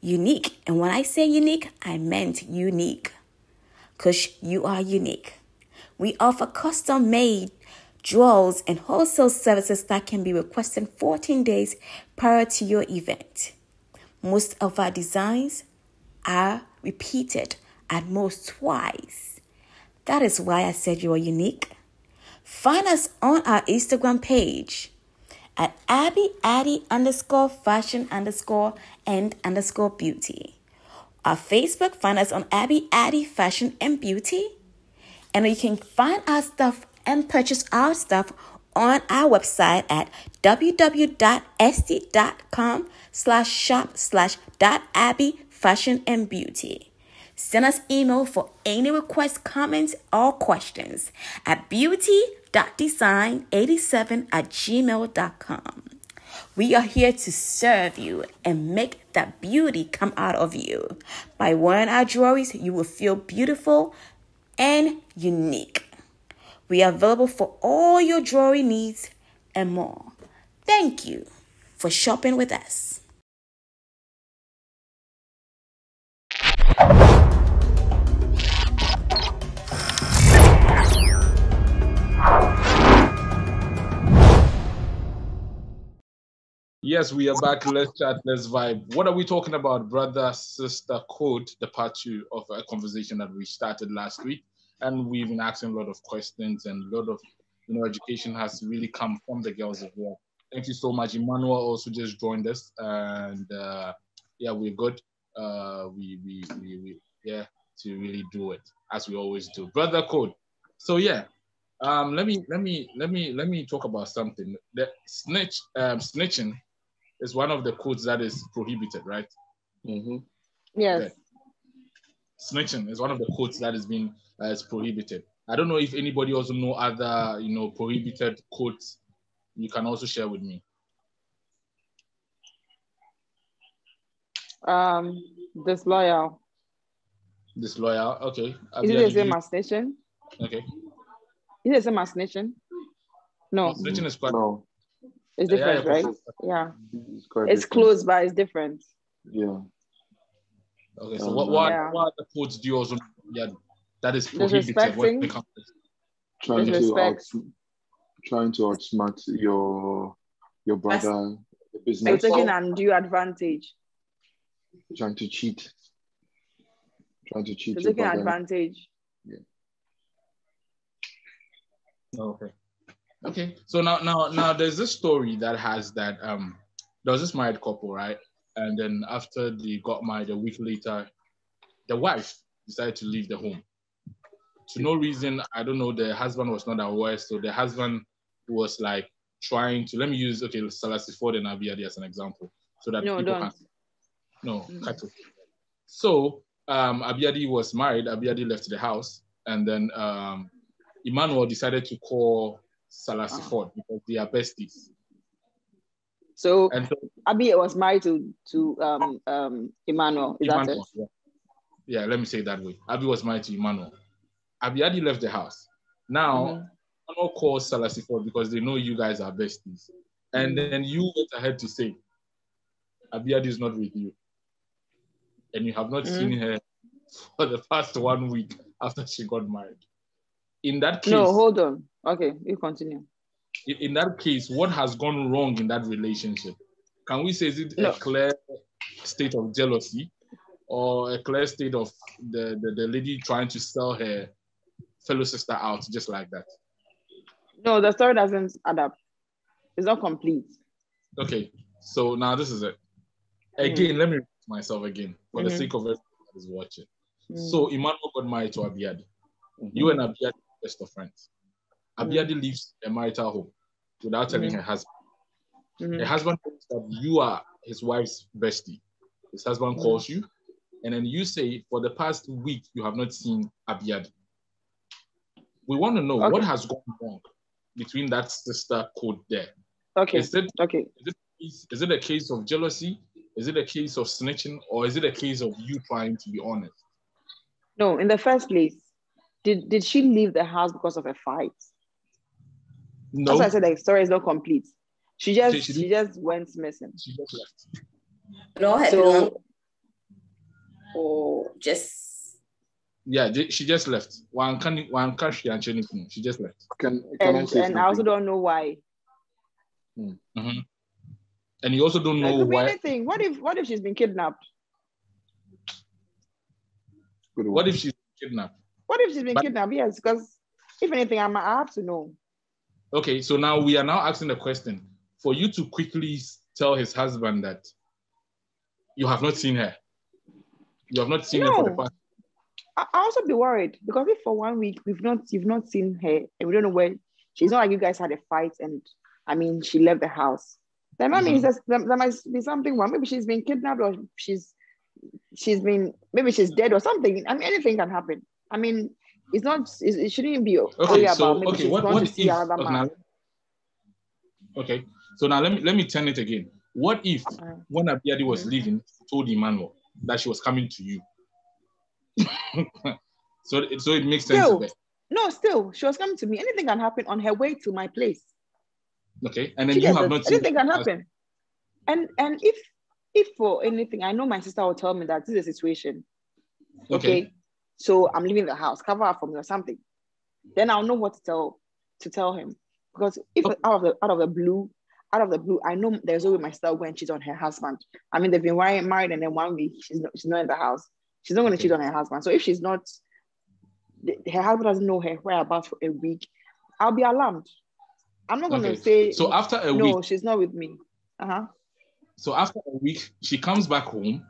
S6: Unique, and when I say unique, I meant unique, because you are unique. We offer custom-made jewels and wholesale services that can be requested 14 days prior to your event. Most of our designs are repeated at most twice. That is why I said you are unique. Find us on our Instagram page at ABByAddy_fashion_and_beauty. Our Facebook, find us on Abby Addy Fashion and Beauty. And you can find our stuff and purchase our stuff on our website at www.etsy.com/shop/.abbyfashionandbeauty. Send us email for any requests, comments, or questions at beauty.design87@gmail.com. We are here to serve you and make that beauty come out of you. By wearing our jewelry, you will feel beautiful and unique. We are available for all your jewelry needs and more. Thank you for shopping with us.
S1: Yes, we are back. Let's chat, let's vibe. What are we talking about? Brother, sister, code, the part 2 of a conversation that we started last week. And we've been asking a lot of questions, and a lot of, education has really come from the girls as well. Thank you so much. Emmanuel also just joined us, and we're good. We to really do it as we always do. Brother code. So let me talk about something. The snitching is one of the codes that is prohibited, right?
S4: Mm-hmm. Yes. Okay.
S1: Snitching is one of the codes that is being is prohibited. I don't know if anybody also know other prohibited codes. You can also share with me.
S4: Disloyal.
S1: Disloyal. Okay.
S4: Is it the same as snitching?
S1: Okay.
S4: Is it the same as snitching? No.
S1: Snitching is quite.
S7: No.
S4: It's different, right? Yeah. It's close, but it's different.
S7: Yeah.
S1: Okay, so what other codes do you also that is prohibited when it comes to
S7: trying to outsmart your brother, the business.
S4: So taking undue advantage.
S7: Trying to cheat. So
S4: taking advantage.
S7: Yeah.
S1: Okay. So now there's this story that has that there was this married couple, right? And then after they got married a week later, the wife decided to leave the home. To no reason, I don't know, the husband was not aware. So the husband was like trying to, let me use, Selassie Ford and Abiadi as an example. So that people can, cut it. So Abiadi was married, Abiadi left the house, and then Emmanuel decided to call Selassie Ford because they are besties.
S4: So Abi was married to Emmanuel, is that it?
S1: Yeah, let me say it that way. Abi was married to Emmanuel. Abiadi left the house. Now, Emmanuel calls Selassie Ford because they know you guys are besties. And then you went ahead to say, Abiadi is not with you. And you have not seen her for the past 1 week after she got married. In that case...
S4: No, hold on. Okay, you continue.
S1: In that case, what has gone wrong in that relationship? Can we say, is it a clear state of jealousy or a clear state of the lady trying to sell her fellow sister out just like that?
S4: No, the story doesn't add up. It's not complete.
S1: Okay, so now this is it. Again, let me repeat myself again for the sake of everyone that is watching. So Emmanuel got married to Abiadi. You and Abiadi are best of friends. Abiadi leaves a marital home without telling her husband. The husband knows that you are his wife's bestie. His husband calls you, and then you say, for the past week, you have not seen Abiadi. We want to know what has gone wrong between that sister code there.
S4: Okay.
S1: Is it a case of jealousy? Is it a case of snitching? Or is it a case of you trying to be honest?
S4: No, in the first place, did she leave the house because of a fight?
S1: No.
S4: As I said, the story is not complete. She just went missing.
S1: She just left.
S3: No, so, or just...
S1: Yeah, she just left. She just left.
S4: And I also don't know why.
S1: And you also don't know why.
S4: Anything. What if she's been kidnapped?
S1: What if she's been kidnapped?
S4: What if she's been kidnapped? Yes, because if anything, I have to know.
S1: Okay, so now we are now asking the question for you to quickly tell his husband that you have not seen her. You have not seen her for the past.
S4: I also be worried because if for 1 week you've not seen her and we don't know where she's, not like you guys had a fight and she left the house. That means there must be something wrong. Maybe she's been kidnapped or maybe she's dead or something. Anything can happen. It shouldn't be about maybe she's going to see another man.
S1: Okay, so now let me turn it again. What if when Abiadi was leaving, she told Emmanuel that she was coming to you? so it makes sense.
S4: Still, she was coming to me. Anything can happen on her way to my place.
S1: Okay, and then you have not seen
S4: anything can happen. And if for anything, I know my sister will tell me that this is a situation. Okay. So I'm leaving the house, cover up for me or something. Then I'll know what to tell him. Because if out of the blue, I know there's always my sister when she's on her husband. They've been married and then 1 week she's not in the house. She's not going to cheat on her husband. So if she's not, her husband doesn't know her whereabouts for a week, I'll be alarmed. I'm not going to say.
S1: So after a week,
S4: no, she's not with me.
S1: So after a week, she comes back home.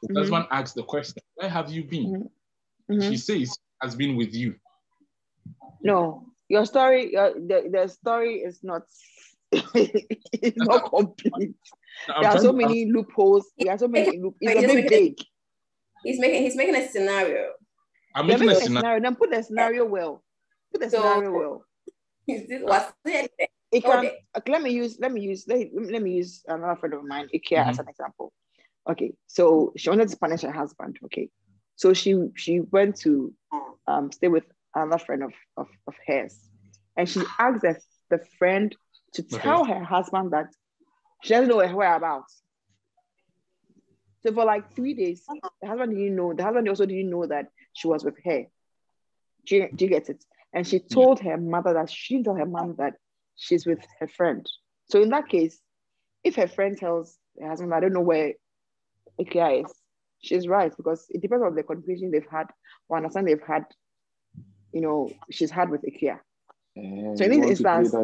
S1: The husband asks the question, "Where have you been?" She says, "Has been with you."
S4: No, your story, the story is not. It's not complete. There are so many loopholes. There are so many loopholes. It's a bit vague.
S3: He's making a scenario.
S1: I'm making a scenario.
S4: Then put the scenario well. Scenario well. Let me use another friend of mine, Ikea, as an example. Okay, so she wanted to punish her husband. Okay, so she went to stay with another friend of hers, and she asked the friend to tell her husband that she doesn't know her whereabouts. So for like 3 days, the husband didn't know. The husband also didn't know that she was with her. Do you get it? And she told her mother that she didn't tell her mom that she's with her friend. So in that case, if her friend tells her husband, I don't know where Ikea is, she's right, because it depends on the conversation they've had or understand they've had, she's had with Ikea. So in this instance,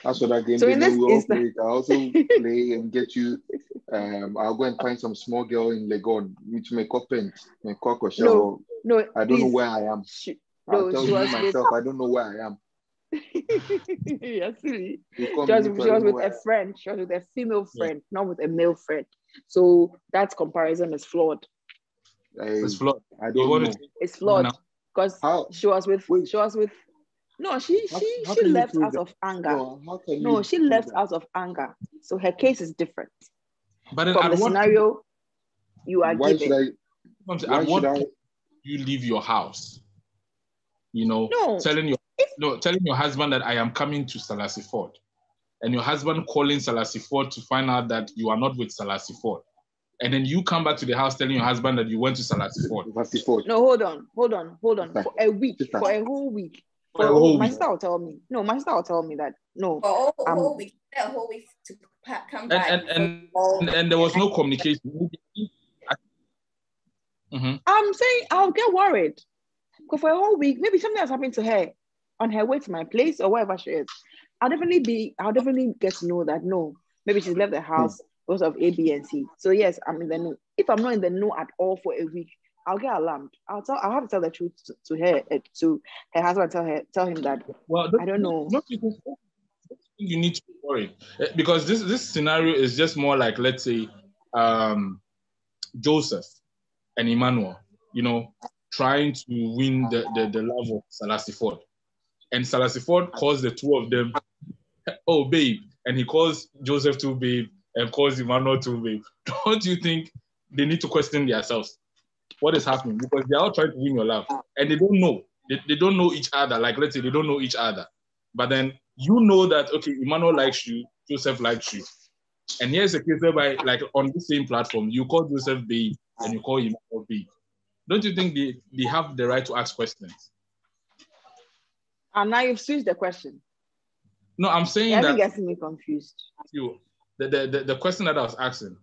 S7: That's what that game.
S4: So in this
S7: we all
S4: instance,
S7: play. I also play and get you. I'll go and find some small girl in Legon, which may paint, may cock or show.
S4: No,
S7: I don't know where I am. I'll tell you myself, I don't know where I am.
S4: Yeah, silly.
S7: She
S4: was with a friend. She was with a female friend, not with a male friend. So that comparison is flawed.
S1: It's flawed.
S7: I don't know.
S4: It's flawed because she was with. No, she left out of anger. No, she left out of anger. So her case is different.
S1: But
S4: from the scenario you are given.
S1: Why should you leave your house? You know, telling your husband that I am coming to Selassie Ford, and your husband calling Selassie Ford to find out that you are not with Selassie Ford, and then you come back to the house telling your husband that you went to Selassie Ford.
S4: No, hold on. For a week, for a whole week. My sister will tell me. No, my sister will tell me that no.
S3: A whole week to come back.
S1: And there was no communication.
S4: I'm saying I'll get worried. Because for a whole week, maybe something has happened to her on her way to my place or wherever she is. I'll definitely get to know that no, maybe she's left the house because of A, B, and C. So yes, I'm in the know. If I'm not in the know at all for a week, I'll get alarmed. I'll have to tell the truth to her, to her husband. Tell him that. Well, I don't know.
S1: You need to be worried because this scenario is just more like, let's say, Joseph and Emmanuel, you know, trying to win the love of Selassie Ford. And Selassie Ford calls the two of them, oh, babe. And he calls Joseph to babe and calls Emmanuel to babe. Don't you think they need to question themselves? What is happening? Because they're all trying to win your love. And they don't know. They don't know each other. Like, let's say they don't know each other. But then you know that, okay, Emmanuel likes you, Joseph likes you. And here's a case whereby, like, on the same platform, you call Joseph babe and you call Emmanuel babe. Don't you think they have the right to ask questions?
S4: And now you've switched the question.
S1: No, I'm saying that...
S4: You're getting me confused.
S1: The question that I was asking,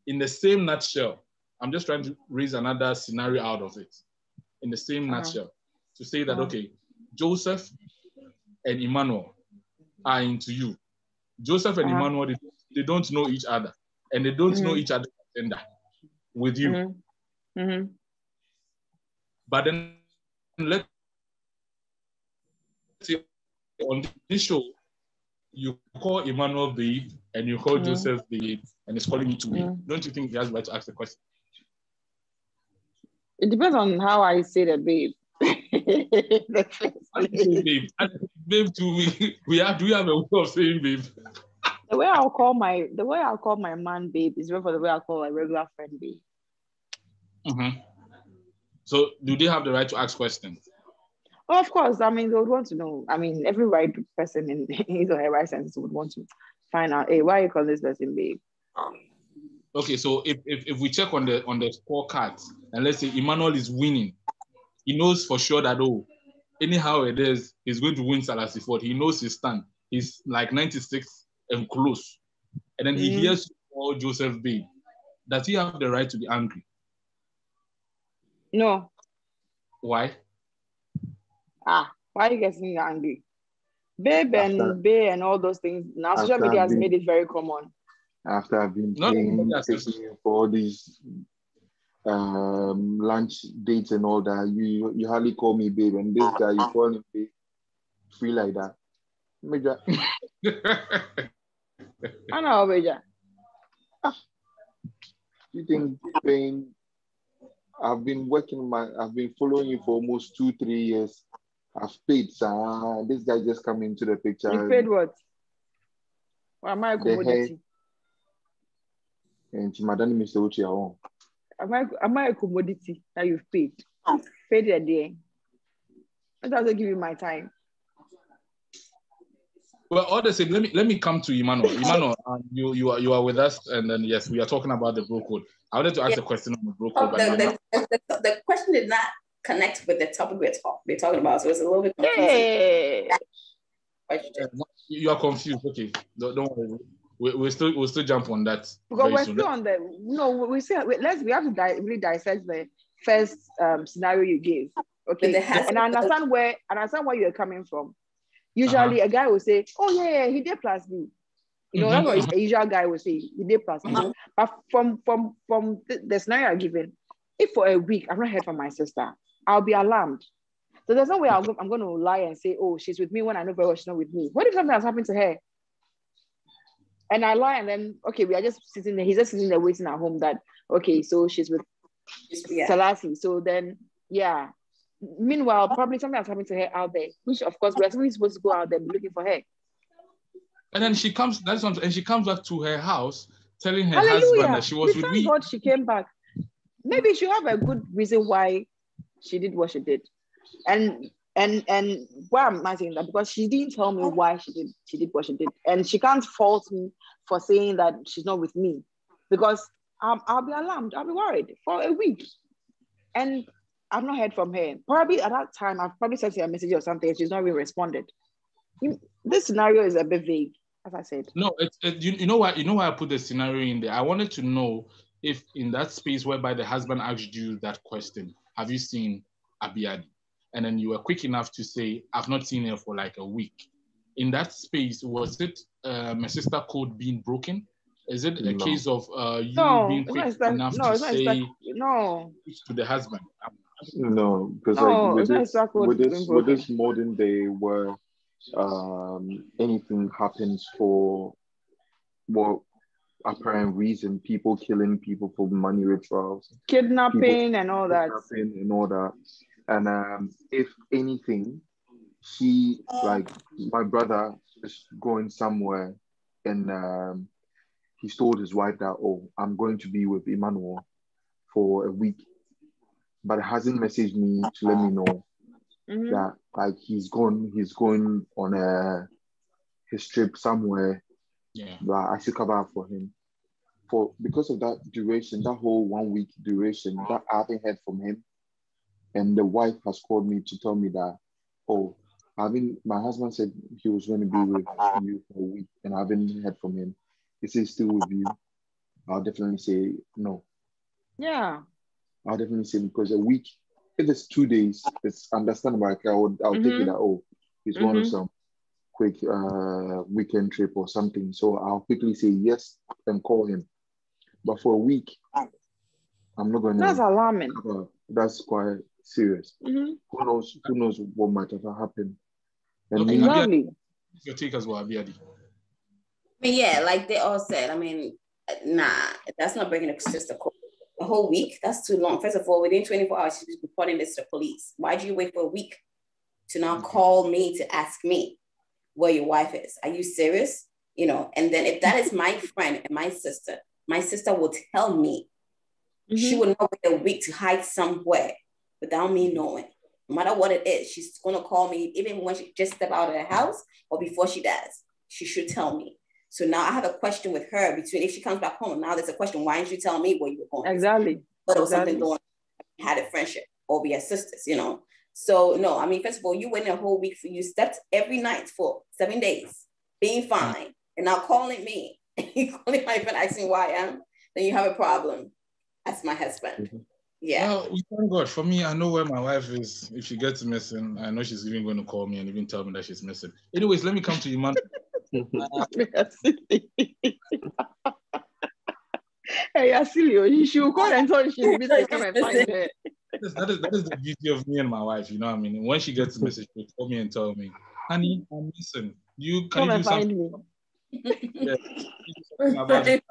S1: in the same nutshell, I'm just trying to raise another scenario out of it. In the same nutshell, to say that, okay, Joseph and Emmanuel are into you. Joseph and Emmanuel, they don't know each other. And they don't know each other's agenda with you. But then let's say on this show, you call Emmanuel babe and you call Joseph babe and it's calling you to babe. Don't you think he has the right to ask the question?
S4: It depends on how I say the babe.
S1: Babe to me. Do we have a way of saying babe?
S4: The way I'll call my man babe is different from the way I call a regular friend babe.
S1: So do they have the right to ask questions?
S4: Oh, of course. I mean, they would want to know. I mean, every right person in his or her right sense would want to find out, hey, why are you calling this person babe?
S1: Okay, so if we check on the scorecard and let's say Emmanuel is winning, he knows for sure that, oh, anyhow it is, he's going to win Selassie Ford. He knows his stand. He's like 96 and close. And then he hears all Joseph babe. Does he have the right to be angry?
S4: No.
S1: Why?
S4: Why are you getting angry? Babe and all those things. Now social media has made it very common.
S7: After I've been taking you for all these lunch dates and all that, you hardly call me babe, and this guy you call him babe, free like that.
S4: I know, Beja.
S7: You think paying? I've been following you for almost 2-3 years. I've paid, this guy just come into the picture.
S4: You paid what? Well, am I a commodity?
S7: And Madam Mr. Uchi,
S4: am I a commodity that you've paid? Paid a day. That doesn't give you my time.
S1: Well, all the same, let me come to Emmanuel. Emmanuel, you are with us, and then yes, we are talking about the bro code. I wanted to ask a question on the bro code.
S3: The question did not connect with the topic we're talking about, so it's a little bit confusing.
S1: You are confused. Okay, don't worry. We'll still jump on that.
S4: Because we're still on the we have to really dissect the first scenario you gave. Okay, and I understand where you're coming from. Usually a guy will say, oh yeah, he did plus B. You know, that's what a usual guy will say, he did plus B. But from the scenario I'm given, if for a week I've not heard from my sister, I'll be alarmed. So there's no way I'm going to lie and say, oh, she's with me when I know very well she's not with me. What if something has happened to her? And I lie, and then, okay, we are just sitting there. He's just sitting there waiting at home that, okay, so she's with Selassie. So then, yeah. Meanwhile, probably something has happened to her out there, which, of course, we're supposed to go out there looking for her.
S1: And then she comes, and she comes back to her house telling her husband that she was with me.
S4: Thank God she came back. Maybe she have a good reason why she did what she did. And why am I saying that? Because she didn't tell me why she did what she did. And she can't fault me for saying that she's not with me. Because I'll be alarmed, I'll be worried for a week. And I've not heard from her. Probably at that time, I've probably sent her a message or something and she's not even responded. This scenario is a bit vague, as I said.
S1: No, you know why I put the scenario in there? I wanted to know if in that space whereby the husband asked you that question, have you seen Abiadi? And then you were quick enough to say, I've not seen her for like a week. In that space, was it my sister code being broken? Is it a case of you being quick enough to say to the husband?
S7: No, because with this modern day where anything happens for what apparent reason, people killing people for money rituals,
S4: kidnapping and all that.
S7: And if anything, like my brother is going somewhere and he's told his wife that, oh, I'm going to be with Emmanuel for a week, but hasn't messaged me to let me know that like he's going on his trip somewhere.
S1: Yeah.
S7: But I should cover up for him. Because of that duration, that whole 1 week duration, that I haven't heard from him. And the wife has called me to tell me that, oh, my husband said he was going to be with you for a week and I haven't heard from him. Is he still with you? I'll definitely say no.
S4: Yeah.
S7: I'll definitely say, because a week, if it's 2 days, it's understandable. I'll take it that, oh, he's going on some quick weekend trip or something. So I'll quickly say yes and call him. But for a week, I'm not going to.
S4: That's alarming.
S7: That's quite serious. Who knows what might have happened. And
S4: exactly.
S1: Your take as well, Abiadi.
S3: I mean, yeah, like they all said, I mean, nah, that's not breaking the sister code. A whole week, that's too long. First of all, within 24 hours, she's reporting this to the police. Why do you wait for a week to now call me to ask me where your wife is? Are you serious? You know, and then if that is my friend and my sister will tell me. She would not wait a week to hide somewhere without me knowing. No matter what it is, she's going to call me, even when she just step out of the house or before she does. She should tell me. So now I have a question with her between, if she comes back home, now there's a question, why didn't you tell me where you were going?
S4: Exactly.
S3: But there was something going on. We had a friendship or we are sisters, you know? So no, I mean, first of all, you went a whole week you stepped every night for 7 days, being fine, and now calling me, calling my friend, asking why I am, then you have a problem. That's my husband. Yeah.
S1: Well, we thank God. For me, I know where my wife is. If she gets missing, I know she's even going to call me and even tell me that she's missing. Anyways, let me come to you, man.
S4: Hey, Asilio, she will call and tell you she's missing. Come and find her.
S1: That is the beauty of me and my wife. You know what I mean? When she gets a message, she'll call me and tell me, honey, I'm missing. Can you do something? Yeah. I'll think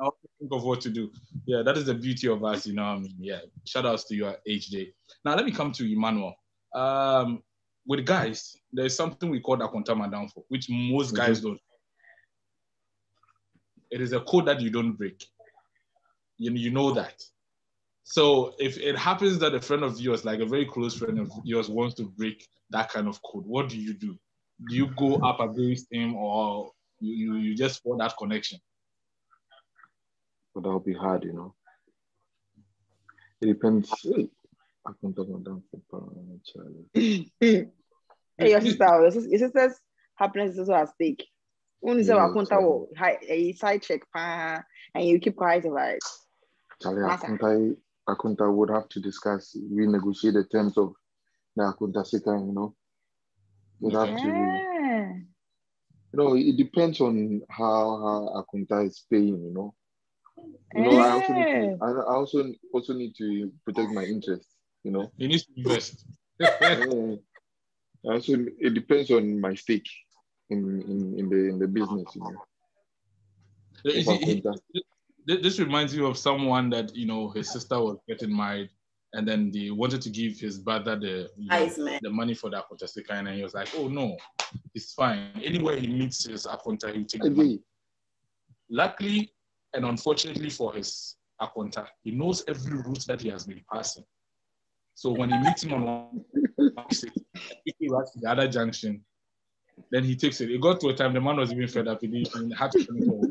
S1: of what to do. Yeah, that is the beauty of us, you know what I mean? Yeah. Shout outs to you at HJ. Now let me come to Emmanuel. With guys, there's something we call Akontama down for, which most guys don't. It is a code that you don't break. You know that. So if it happens that a friend of yours, like a very close friend of yours, wants to break that kind of code, what do? Do you go up against him, or you just for that connection?
S7: But that'll be hard, you know. It depends. I can talk about that.
S4: Hey, your sister's happiness is also at stake. When you say a side check, and you keep quiet about it.
S7: Charlie, Akunta would have to renegotiate the terms of the Akunta Sika, you know. We'd have to No, it depends on how Akunta is paying, you know. I also need to protect my interests, you know.
S1: You need to invest.
S7: Also, it depends on my stake in the business, you know.
S1: This reminds me of someone that, his sister was getting married, and then they wanted to give his brother the money for the Akonta, and he was like, "Oh no, it's fine. Anywhere he meets his Akonta, he'll take the money." Luckily and unfortunately for his Akonta, he knows every route that he has been passing. So when he meets him on one exit, he runs to the other junction, then he takes it. It got to a time the man was even fed up. He had to turn it off.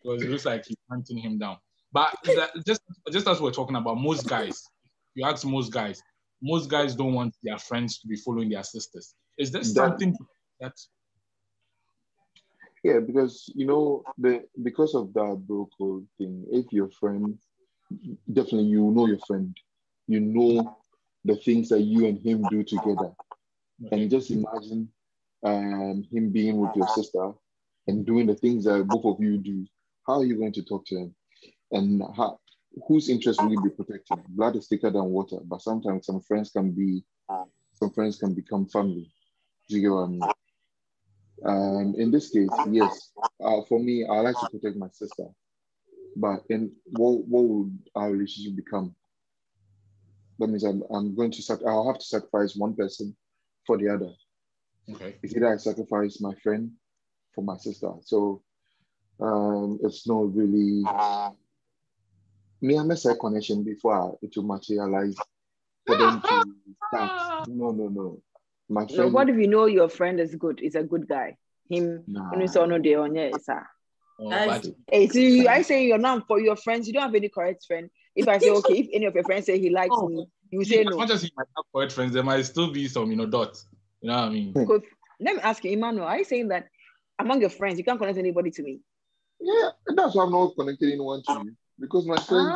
S1: Because it looks like he's hunting him down. But just as we're talking about, most guys don't want their friends to be following their sisters. Is there something that?
S7: Yeah, because because of that bro code thing, if your friend, definitely your friend, the things that you and him do together, and just imagine him being with your sister and doing the things that both of you do. How are you going to talk to him? And whose interest will you be protecting? Blood is thicker than water, but sometimes some friends can become family. Do you get what I mean? In this case, yes, for me, I like to protect my sister. But what would our relationship become? That means I'll have to sacrifice one person for the other.
S1: Okay.
S7: It's either I sacrifice my friend for my sister. So it's not really me. I made a connection before it will materialize for them to start. No. My friend.
S4: So what if you know your friend is good? Is a good guy. Him. Hey, so I say you're not for your friends. You don't have any correct friend. If I say okay, if any of your friends say he likes me, you say no.
S1: As much as he might have correct friends, there might still be some dots. You know what I mean?
S4: Because let me ask you, Emmanuel, are you saying that among your friends you can't connect anybody to me?
S7: Yeah, that's why I'm not connecting anyone to you. Because my friends.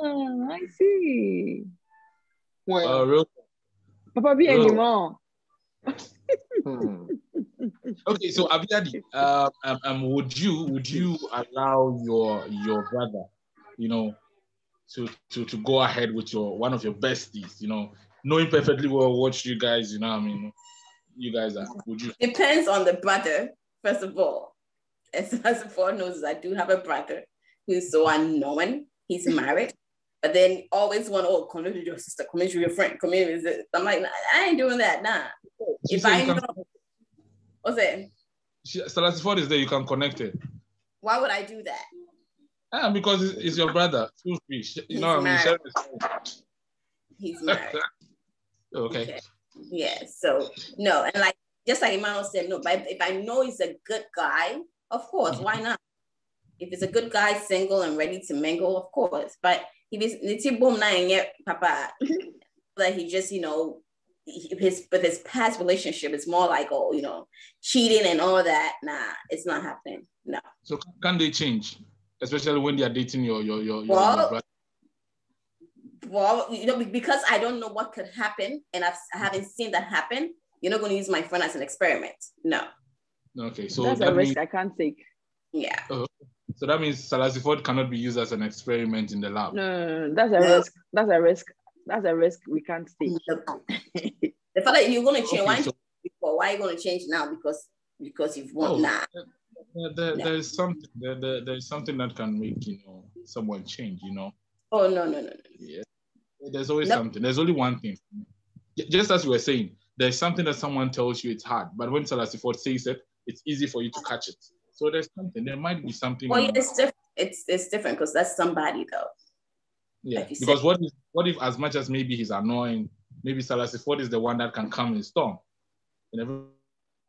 S4: I see.
S7: Well,
S4: Papa be anymore.
S1: Okay, so Abiadi, would you allow your brother, to go ahead with one of your besties, knowing perfectly well what you guys, you guys are? Would you?
S3: Depends on the brother, first of all. As before knows, I do have a brother who's so unknown. He's married, but then always want, come with your sister, come with your friend, come in visit. I'm like, I ain't doing that, nah. If I know, what's that?
S1: Salasiford is there, you can connect it.
S3: Why would I do that?
S1: Because it's your brother. Feel free. You know what I mean?
S3: He's married.
S1: Okay.
S3: Yeah, so no, and just like Emmanuel said, no, but if I know he's a good guy, of course, why not? If it's a good guy, single and ready to mingle, of course. But if it's boom nine yet, Papa, that he just, his past relationship is more like, cheating and all that. Nah, it's not happening. No.
S1: So can they change, especially when they are dating your brother?
S3: Well, because I don't know what could happen, and I haven't seen that happen. You're not going to use my friend as an experiment. No.
S1: Okay, so
S4: that's a risk I can't take.
S3: Yeah.
S1: So that means Salasiford cannot be used as an experiment in the lab.
S4: No, that's a risk. That's a risk. That's a risk we can't take.
S3: The fact that you're going to change, why are you going to change now? Because you've won.
S1: There's something. There's something that can make someone change.
S3: Oh no.
S1: Yeah. There's always something. There's only one thing. Just as we were saying, there's something that someone tells you it's hard, but when Salasiford says it, it's easy for you to catch it. So there's something. There might be something.
S3: Well, it's different. It's different because that's somebody though.
S1: Yeah. Like because what if as much as maybe he's annoying, maybe Salasiford is the one that can calm his storm in a very,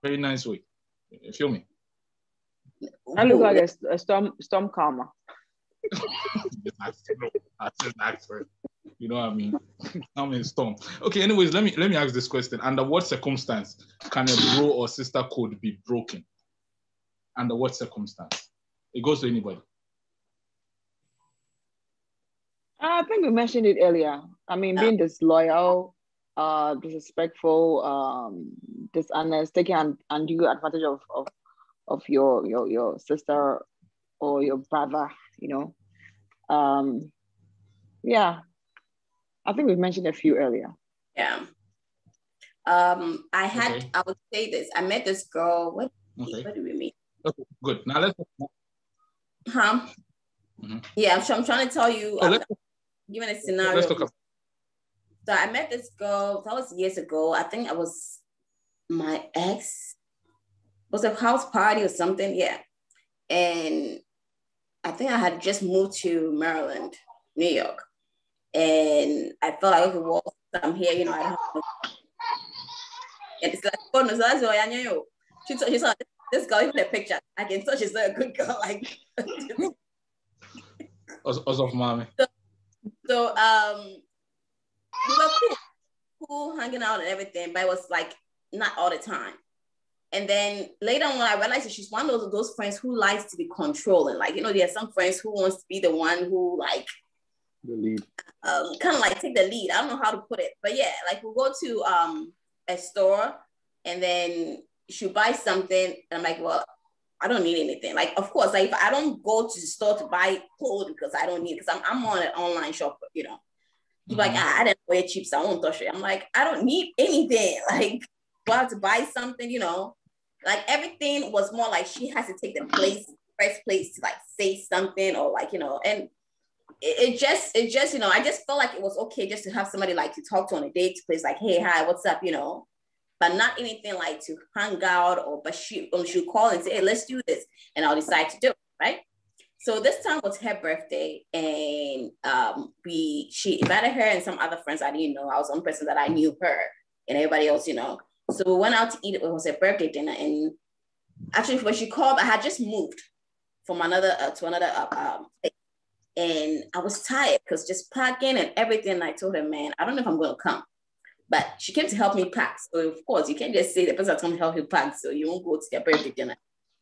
S1: very nice way. You feel me?
S4: I look like a storm calmer.
S1: You know what I mean? I'm in storm. Okay, anyways, let me ask this question. Under what circumstance can a bro or sister code be broken? Under what circumstance? It goes to anybody.
S4: I think we mentioned it earlier. I mean, being disloyal, disrespectful, dishonest, taking undue advantage of your sister or your brother, yeah, I think we've mentioned a few earlier.
S3: Yeah. I would say this. I met this girl. What do we meet?
S1: Okay, good. Now let's.
S3: Huh? Mm-hmm. Yeah, so I'm trying to tell you. Given a scenario. Let's talk about. So I met this girl. That was years ago. I think I was my ex. It was a house party or something. Yeah, and I think I had just moved to Maryland, New York, and I felt like, okay, well, I'm here. I don't have no. And it's like, oh no, so that's why I knew. She saw this girl, even a picture. I can tell she's not a good girl. Like,
S1: of mommy.
S3: So we were cool, hanging out and everything, but it was like not all the time. And then later on, when I realized that she's one of those friends who likes to be controlling. Like, there are some friends who wants to be the one who like
S7: the lead,
S3: kind of like take the lead. I don't know how to put it, but yeah, like we'll go to a store and then she'll buy something and I'm like, well, I don't need anything. Like, of course, like if I don't go to the store to buy clothes because I don't need it, because I'm on an online shopper, He's like, I didn't wear cheap, so I won't touch it. I'm like, I don't need anything. Like, go out to buy something, Like everything was more like she has to take the first place to like say something or like, and it just, I just felt like it was okay just to have somebody like to talk to on a date place, like, hey, hi, what's up, but not anything like to hang out but she'll call and say, hey, let's do this. And I'll decide to do it, right? So this time was her birthday and she invited her and some other friends I didn't know. I was one person that I knew her and everybody else, So we went out to eat. It was a birthday dinner. And actually when she called, I had just moved from another place. And I was tired because just packing and everything. I told her, man, I don't know if I'm going to come. But she came to help me pack. So of course, you can't just say the person's going to help you pack so you won't go to their birthday dinner.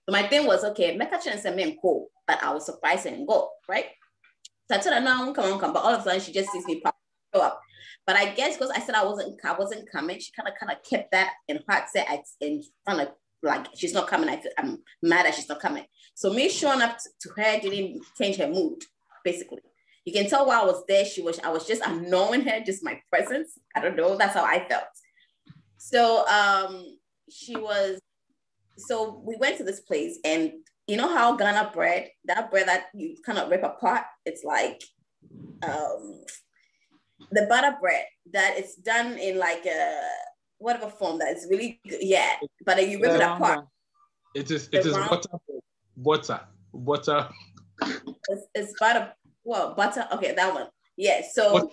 S3: So my thing was, okay, make a chance and make cool, but I was surprised and go, right? So I told her, no, come on. But all of a sudden, she just sees me pop up. But I guess because I said I wasn't coming, she kind of kept that in her heart, set in front of like she's not coming. I'm mad that she's not coming. So me showing up to her didn't change her mood, basically. You can tell while I was there, I was just annoying her, just my presence. I don't know. That's how I felt. So so we went to this place and you know how Ghana bread, that bread that you kind of rip apart, it's like the butter bread that it's done in like a whatever form that is really good. Yeah, but then you rip it apart.
S1: It is butter.
S3: It's butter. Well, butter. Okay, that one. Yeah. So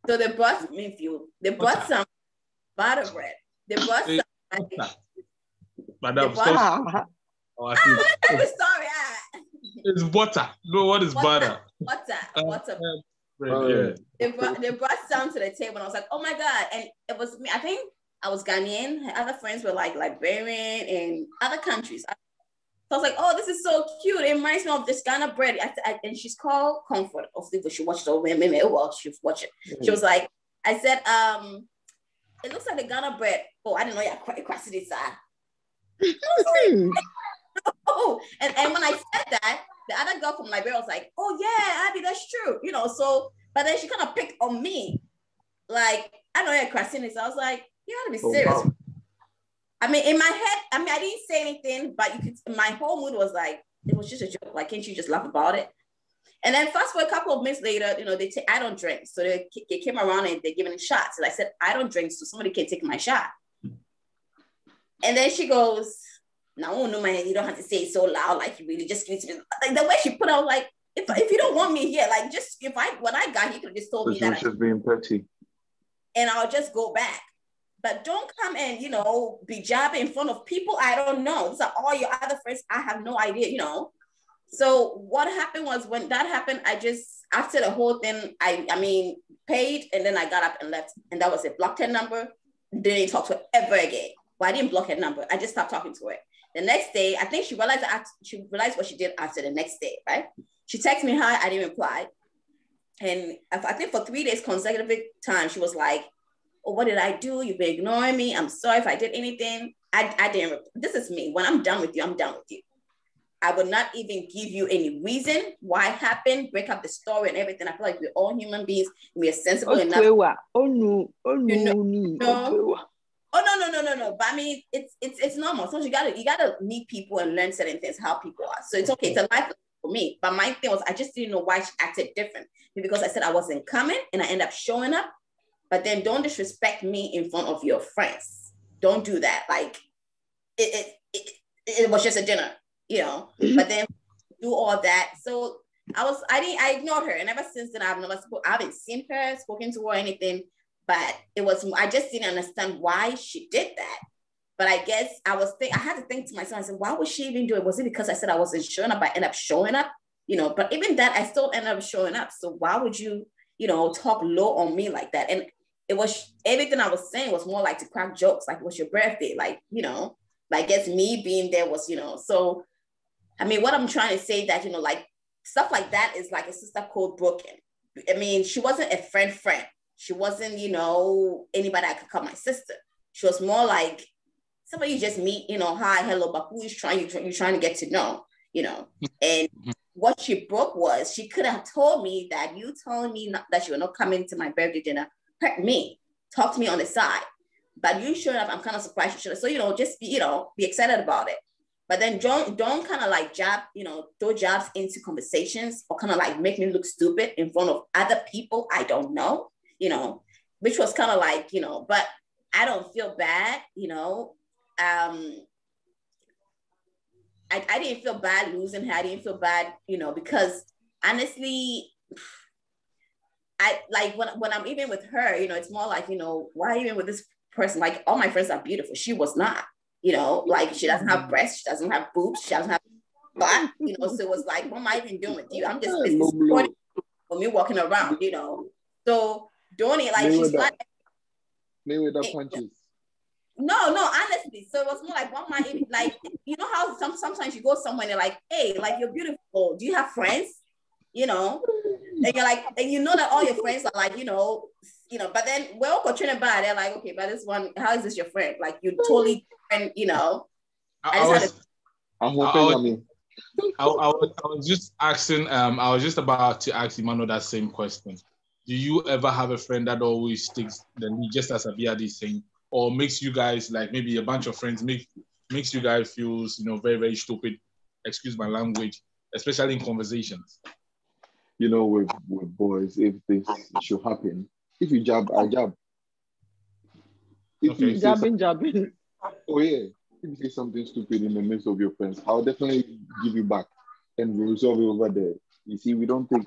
S3: they brought me fuel. They brought some butter bread. They brought some.
S1: Madam,
S3: stop. Sorry.
S1: It's butter. No, what is butter?
S3: Butter. Yeah. They brought some to the table, and I was like, oh my god! And it was me. I think I was Ghanaian. Her other friends were like Liberian and other countries. So I was like, oh, this is so cute. It reminds me of this Ghana bread. And she's called Comfort. Obviously, she watched it over. Well, she watched it. Mm-hmm. She was like, I said, it looks like the Ghana bread. Oh, I didn't know you had quite this. Oh, and when I said that, the other girl from Liberia was like, oh yeah, Abby, that's true. So, but then she kind of picked on me. Like, I know you're crossing this. I was like, you gotta be serious. Wow. I mean, in my head, I didn't say anything, but my whole mood was like, it was just a joke. Like, can't you just laugh about it? And then fast forward a couple of minutes later, I don't drink. So they came around and they're giving shots. And I said, I don't drink, so somebody can take my shot. And then she goes, no, man, you don't have to say it so loud. Like, you really just give it to me. Like, the way she put it, I was like, if you don't want me here, like, just, when I got here, you could have just told me that.
S7: She's being petty.
S3: And I'll just go back. But don't come and, be jabbing in front of people I don't know. These are all your other friends. I have no idea, So what happened was when that happened, I just, after the whole thing, I paid and then I got up and left. And that was it. Blocked her number. Didn't talk to her ever again. Well, I didn't block her number. I just stopped talking to her. The next day, I think she realized what she did after the next day, right? She texted me, hi, I didn't reply. And I think for 3 days consecutive time, she was like, oh, what did I do? You've been ignoring me. I'm sorry if I did anything. I didn't. This is me. When I'm done with you, I'm done with you. I would not even give you any reason why it happened, break up the story and everything. I feel like we're all human beings. We are sensible enough.
S4: Oh no. Oh
S3: no. But I mean, it's normal. So you gotta meet people and learn certain things, how people are. So it's okay. It's a life for me. But my thing was, I just didn't know why she acted different. Because I said I wasn't coming and I end up showing up. But then don't disrespect me in front of your friends. Don't do that. Like it was just a dinner, you know. But then do all that. So I ignored her, and ever since then I haven't seen her, spoken to her or anything. But I just didn't understand why she did that. But I guess I had to think to myself, I said, why would she even do it? Was it because I said I wasn't showing up? I ended up showing up, you know. But even that, I still ended up showing up. So why would you, you know, talk low on me like that? And it was, everything I was saying was more like to crack jokes, like it was your birthday, like, you know, like I guess me being there was, you know. So I mean, what I'm trying to say that, you know, like stuff like that is like a sister code broken. I mean, she wasn't a friend. She wasn't, you know, anybody I could call my sister. She was more like somebody you just meet, you know, hi, hello, but who is you're trying to get to know, you know. And what she broke was, she could have told me that you telling me that you were not coming to my birthday dinner hurt me. Talk to me on the side. But you showing up, I'm kind of surprised you should have. So, you know, just be, you know, be excited about it. But then don't kind of like throw jabs into conversations or kind of like make me look stupid in front of other people I don't know, you know, which was kind of like, you know, but I don't feel bad, you know. I didn't feel bad losing her. I didn't feel bad, you know, because honestly, I like when I'm even with her, you know, it's more like, you know, why even with this person? Like all my friends are beautiful. She was not. You know, like she doesn't have breasts, she doesn't have boobs, she doesn't have butt, you know. So it was like, what am I even doing with you? I'm just supporting for me walking around, you know. So doing it like she's like
S7: Mayweather punches.
S3: No, honestly. So it was more like, what am I even like, you know how sometimes you go somewhere and they're like, hey, like you're beautiful. Do you have friends? You know, and you're like, and you know that all your friends are like, you know, but then we're all portraying by. They're like, okay, but this one, how is this your friend? Like you totally different, you know. I
S1: was just asking. I was just about to ask Emmanuel that same question. Do you ever have a friend that always sticks the lead, just as Abiadi is saying, or makes you guys like maybe a bunch of friends makes you guys feel, you know, very, very stupid? Excuse my language, especially in conversations.
S7: You know, with boys, if this should happen, if you jab, I jab. If
S4: okay. You jabbing.
S7: Oh yeah. If you say something stupid in the midst of your friends, I'll definitely give you back and we'll resolve it over there. You see, we don't take,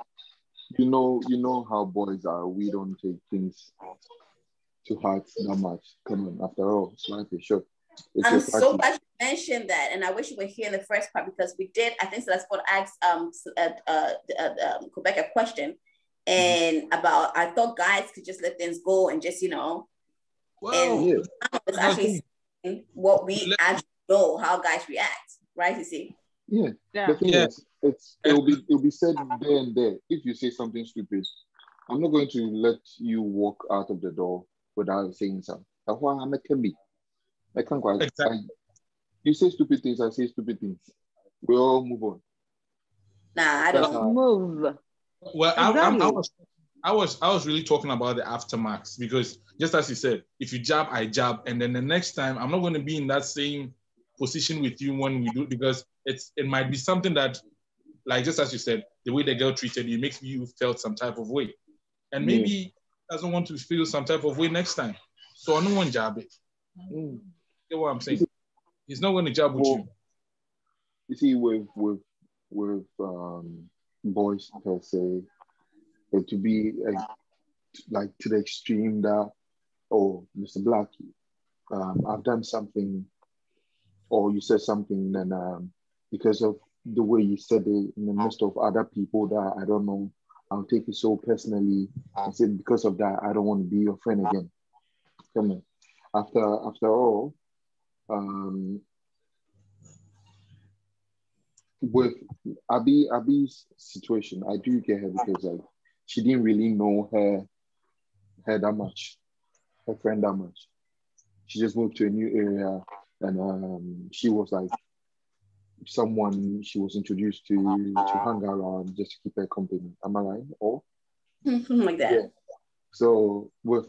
S7: you know how boys are. We don't take things to heart that much. Come on, after all, life is short.
S3: I'm so glad you mentioned that, and I wish you were here in the first part because we did. I think so that's what asked Quebec a question, and about I thought guys could just let things go and just, you know, and it's actually what we actually know how guys react, right? You see?
S7: Yeah. The thing is, it'll be said there and there. If you say something stupid, I'm not going to let you walk out of the door without saying something. Exactly. You say stupid things, I say stupid things. We all move on.
S3: Nah, I don't
S4: move.
S1: Well, exactly. I was really talking about the aftermath because just as you said, if you jab, I jab, and then the next time I'm not going to be in that same position with you when we do, because it might be something that, like just as you said, the way the girl treated you makes you felt some type of way, and maybe doesn't want to feel some type of way next time. So I don't want to jab it. You get what I'm saying? He's not going to jab with you.
S7: You see, with boys per se, to be like to the extreme that, oh, Mr. Blackie, I've done something, or you said something, and because of the way you said it in the midst of other people that I don't know, I'll take it so personally. I said because of that, I don't want to be your friend again. Come on. After all, with Abby's situation, I do get her because like she didn't really know her that much, her friend that much. She just moved to a new area, and she was like someone she was introduced to hang around just to keep her company. Am I lying? Or
S3: like that.
S7: Yeah. So with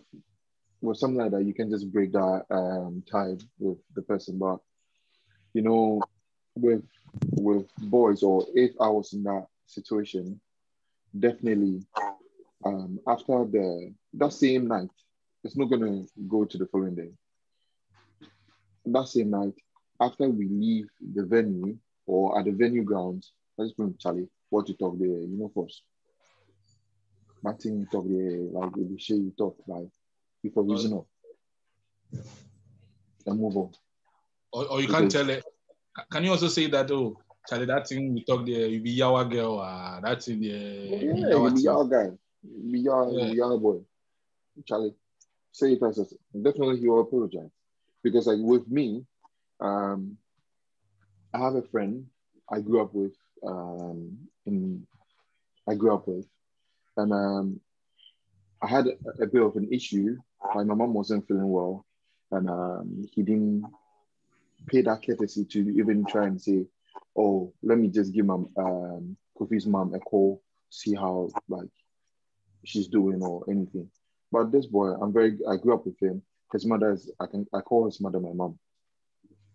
S7: something like that, you can just break that tie with the person. But you know, with boys, or if I was in that situation, definitely after that same night, it's not gonna go to the following day. That same night, after we leave the venue or at the venue grounds, I just bring Charlie, what you talk there, you know, first. Martin, you talk there, like if you share, you talk like before reason and move on.
S1: Or you can't tell it. Can you also say that, oh, Charlie, that thing we talk there, you be Yawa girl, that's in the
S7: you be Yawa guy, you be Yawa boy. Charlie, say it as definitely he will apologize. Because like with me, I have a friend I grew up with, and I had a bit of an issue. Like my mom wasn't feeling well, and he didn't pay that courtesy to even try and say, "Oh, let me just give Kofi's mom a call, see how like she's doing or anything." But this boy, I grew up with him. His mother is, I call his mother my mom.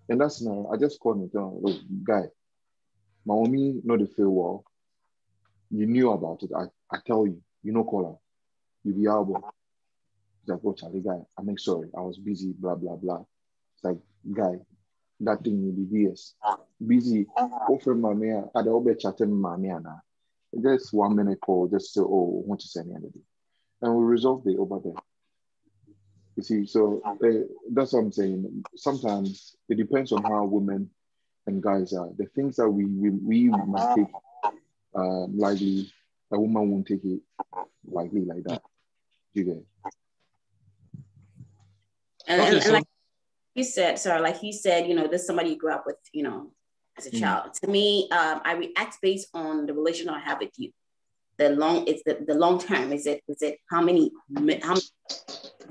S7: And that's now, I just called him and told him, look, guy, my mommy not to feel well. You knew about it. I tell you, you know, call her. You be out. He's like, oh, Charlie, guy, I'm sorry. I was busy, blah, blah, blah. It's like, guy, that thing will be years. Busy. Offer my man, I'd all be chatting my man. Just 1 minute call, just say, oh, want to send me anything. And we resolved it over there. You see, so that's what I'm saying. Sometimes it depends on how women and guys are. The things that we might take lightly, a woman won't take it lightly like that. You get it?
S3: And like you said, you know, there's somebody you grew up with, you know, as a child. To me, I react based on the relationship I have with you. The long term. Is it how many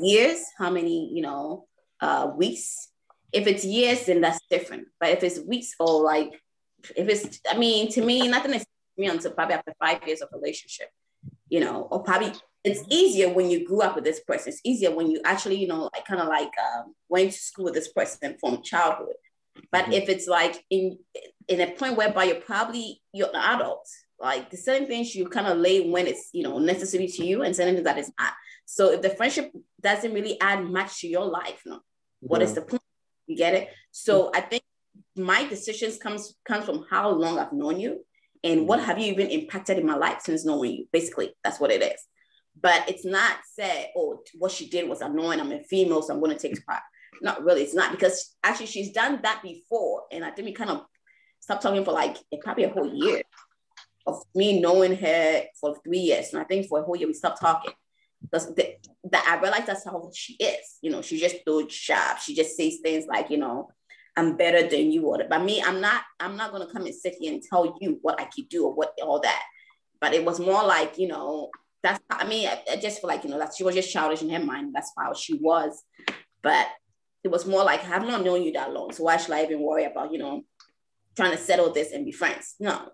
S3: years? How many, you know, weeks? If it's years, then that's different. But if it's weeks or like, if it's, I mean, to me, nothing is me until probably after 5 years of relationship, you know, or probably it's easier when you grew up with this person. It's easier when you actually, you know, like kind of like went to school with this person from childhood. But if it's like in a point whereby you're an adult, like the certain things you kind of lay when it's, you know, necessary to you, and certain things that is not. So if the friendship doesn't really add much to your life, no, what is the point? You get it? So I think my decisions comes from how long I've known you and what have you even impacted in my life since knowing you. Basically, that's what it is. But it's not said, oh, what she did was annoying. I'm a female, so I'm going to take part. Not really. It's not, because actually she's done that before. And I think we kind of stopped talking for like probably a whole year of me knowing her for 3 years. And I think for a whole year we stopped talking. Because that I realized that's how she is. You know, she just throws sharp. She just says things like, you know, I'm better than you. But me, I'm not going to come and sit here and tell you what I could do or what all that. But it was more like, you know, that's, I mean, I just feel like, you know, that she was just childish in her mind. That's how she was. But it was more like, I've not known you that long. So why should I even worry about, you know, trying to settle this and be friends? No,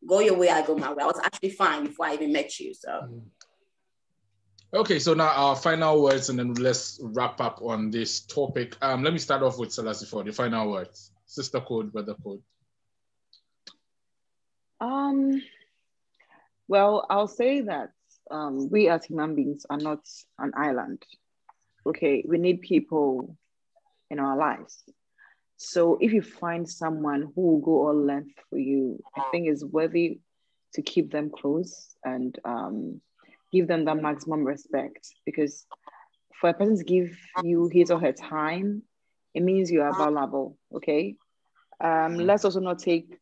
S3: go your way, I go my way. I was actually fine before I even met you. So.
S1: Okay, so now our final words, and then let's wrap up on this topic. Let me start off with Selassie for the final words. Sister code, brother code.
S4: Well, I'll say that we as human beings are not an island. Okay, we need people in our lives. So if you find someone who will go all length for you, I think it's worthy to keep them close and give them that maximum respect, because for a person to give you his or her time, it means you are valuable, okay? Let's also not take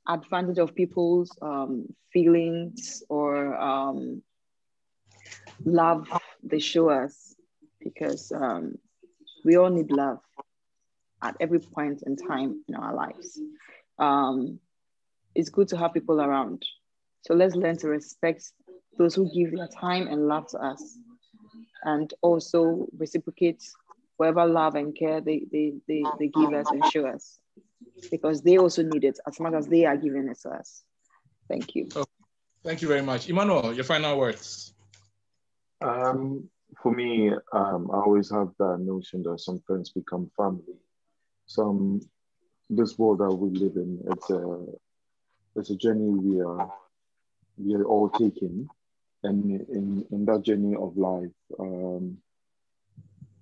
S4: advantage of people's feelings or love they show us, because we all need love at every point in time in our lives. It's good to have people around. So let's learn to respect those who give their time and love to us, and also reciprocate whatever love and care they give us and show us, because they also need it as much as they are giving it to us. Thank you.
S1: Oh, thank you very much. Emmanuel, your final words.
S7: For me, I always have that notion that some friends become family. This world that we live in, it's a journey we are all taking, and in that journey of life,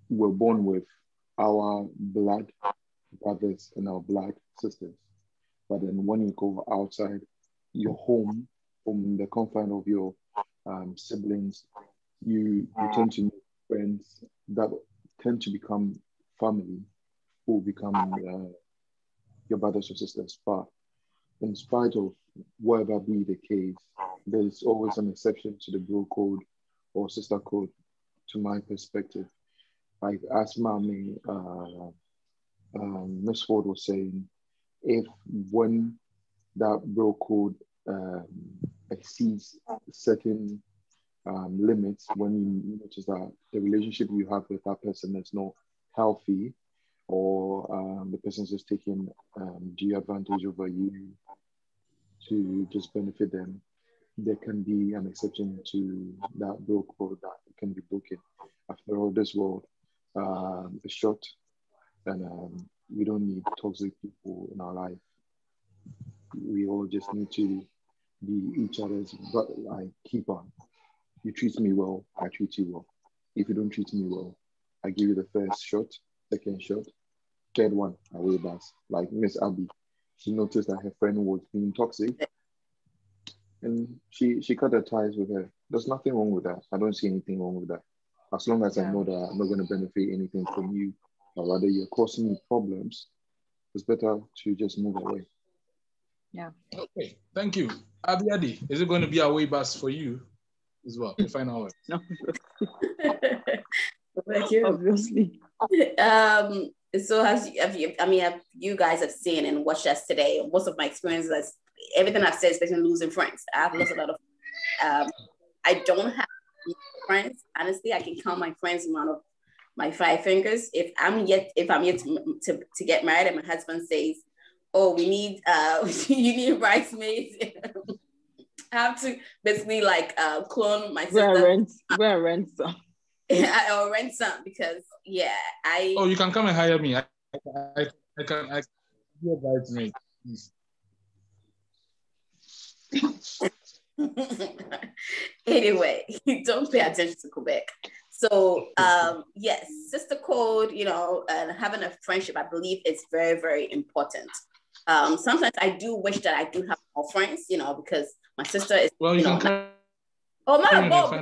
S7: we're born with our blood brothers and our blood sisters, but then when you go outside your home, from the confine of your siblings, you tend to meet friends that tend to become family, who become your brothers or sisters. But in spite of whatever be the case, there's always an exception to the bro code or sister code, to my perspective. Like as Mami, Miss Ford was saying, when that bro code exceeds certain limits, when you notice that the relationship you have with that person is not healthy, or the person's just taking due advantage over you to just benefit them, there can be an exception to that bro code that can be broken. After all, this world is short, and we don't need toxic people in our life. We all just need to be each other's keeper. You treat me well, I treat you well. If you don't treat me well, I give you the first shot, second shot, third one, I will pass. Like Miss Abby, she noticed that her friend was being toxic, and she cut her ties with her. There's nothing wrong with that. I don't see anything wrong with that. As long as I know that I'm not going to benefit anything from you, or rather you're causing me problems, it's better to just move away.
S4: Yeah.
S1: Okay, thank you. Abiadi, is it going to be a way bus for you as well? The final word.
S4: No.
S3: Thank you.
S4: Obviously.
S3: So you guys have seen and watched us today. Most of my experiences, everything I've said, especially losing friends. I've lost a lot of. I don't have friends. Honestly, I can count my friends amount of my 5 fingers. If I'm yet to get married, and my husband says, "Oh, we need you need bridesmaids," I have to basically clone my sister.
S4: Go and rent some.
S3: I'll rent some because
S1: Oh, you can come and hire me. I can be a bridesmaid, please.
S3: Anyway, don't pay attention to Quebec. So yes, sister code, and having a friendship, I believe is very, very important. Sometimes I do wish that I do have more friends, because my sister is.
S1: Well, you can come.
S3: Oh my God!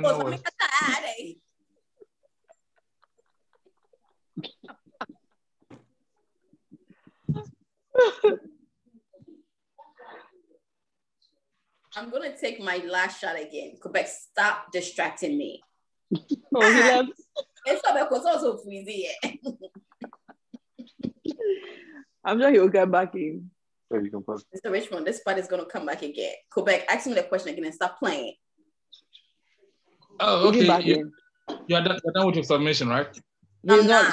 S3: I'm gonna take my last shot again. Quebec, stop distracting me.
S4: Oh, he left.
S3: It's also freezing.
S4: I'm sure he'll get back in.
S7: So you can pass.
S3: Mr. Richmond, this part is gonna come back again. Quebec, ask me the question again and stop playing.
S1: Oh, okay. You're done with your submission, right?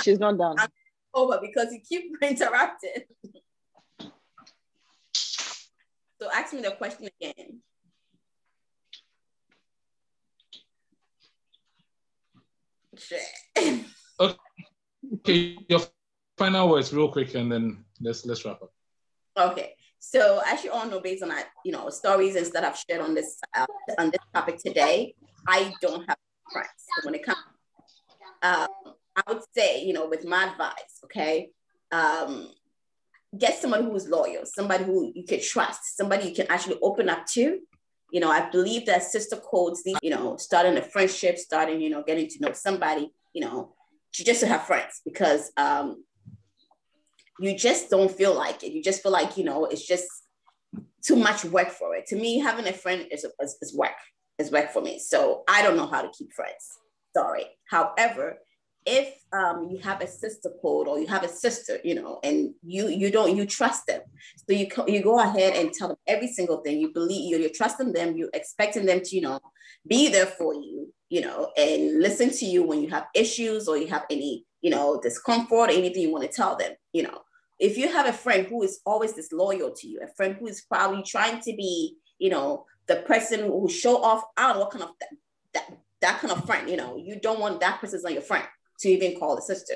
S4: She's not done.
S3: I'm over because you keep interrupting. So ask me the question again.
S1: Okay, your final words real quick, and then let's wrap up.
S3: Okay, so as you all know, based on stories and stuff I've shared on this topic today, I don't have friends. So when it comes, I would say, with my advice, okay, get somebody who is loyal, somebody who you can trust, somebody you can actually open up to. I believe that sister codes, starting a friendship, getting to know somebody, just to have friends, because you just don't feel like it. You just feel like, it's just too much work for it. To me, having a friend is work. It's work for me. So I don't know how to keep friends. Sorry. However, if you have a sister code or you have a sister, you know, and you trust them, so you go ahead and tell them every single thing. You believe you're trusting them, you're expecting them to, you know, be there for you, you know, and listen to you when you have issues or you have any, you know, discomfort, or anything you want to tell them, you know. If you have a friend who is always disloyal to you, a friend who is probably trying to be, you know, the person who show off, I don't know what kind of that kind of friend, you know, you don't want that person's not your friend to even call a sister.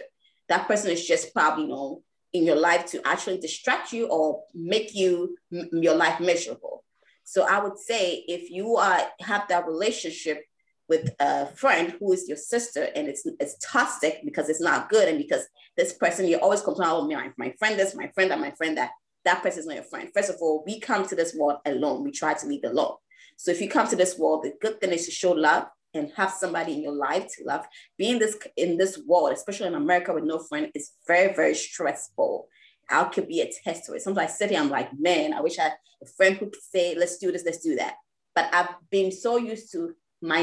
S3: That person is just probably, you know, in your life to actually distract you or make you your life miserable. So I would say if you have that relationship with a friend who is your sister and it's toxic because it's not good, and because this person, you always complain, oh, my friend this, my friend that, my friend that person is not your friend. First of all, we come to this world alone. We try to leave alone. So if you come to this world, the good thing is to show love and have somebody in your life to love. Being in this world, especially in America with no friend, is very, very stressful. I could be attest to it. Sometimes I sit here, I'm like, man, I wish I had a friend who could say, let's do this, let's do that. But I've been so used to my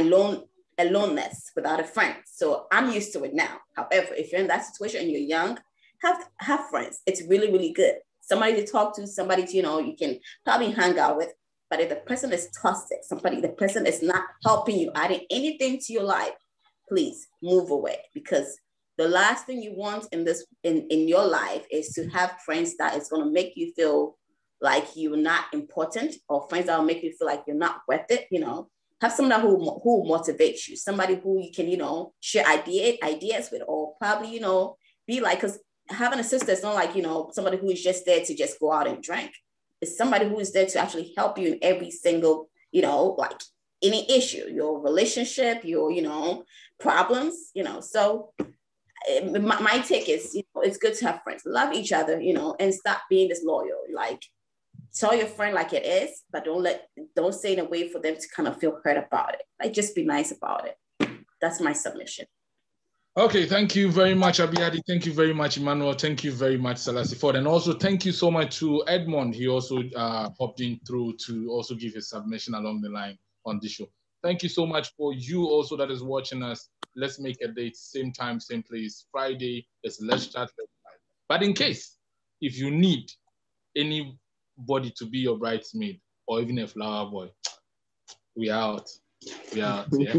S3: aloneness without a friend. So I'm used to it now. However, if you're in that situation and you're young, have friends. It's really, really good. Somebody to talk to, somebody to, you know, you can probably hang out with. But if the person is toxic, the person is not helping you, adding anything to your life, please move away, because the last thing you want in your life is to have friends that is going to make you feel like you're not important, or friends that will make you feel like you're not worth it. You know, have somebody who motivates you, somebody who you can, you know, share ideas with, or probably, you know, be like, because having a sister is not like, you know, somebody who is just there to just go out and drink. It's somebody who is there to actually help you in every single, you know, like any issue, your relationship, your, you know, problems, you know. So my take is, you know, it's good to have friends, love each other, you know, and stop being disloyal. Like, tell your friend like it is, but don't say in a way for them to kind of feel hurt about it. Like, just be nice about it. That's my submission.
S1: Okay, thank you very much, Abiadi. Thank you very much, Emmanuel. Thank you very much, Selassie Ford. And also thank you so much to Edmond. He also hopped in through to also give his submission along the line on this show. Thank you so much for you also that is watching us. Let's make a date, same time, same place. Friday, let's chat. But in case, if you need anybody to be your bridesmaid or even a flower boy, we are out. We are out, yeah.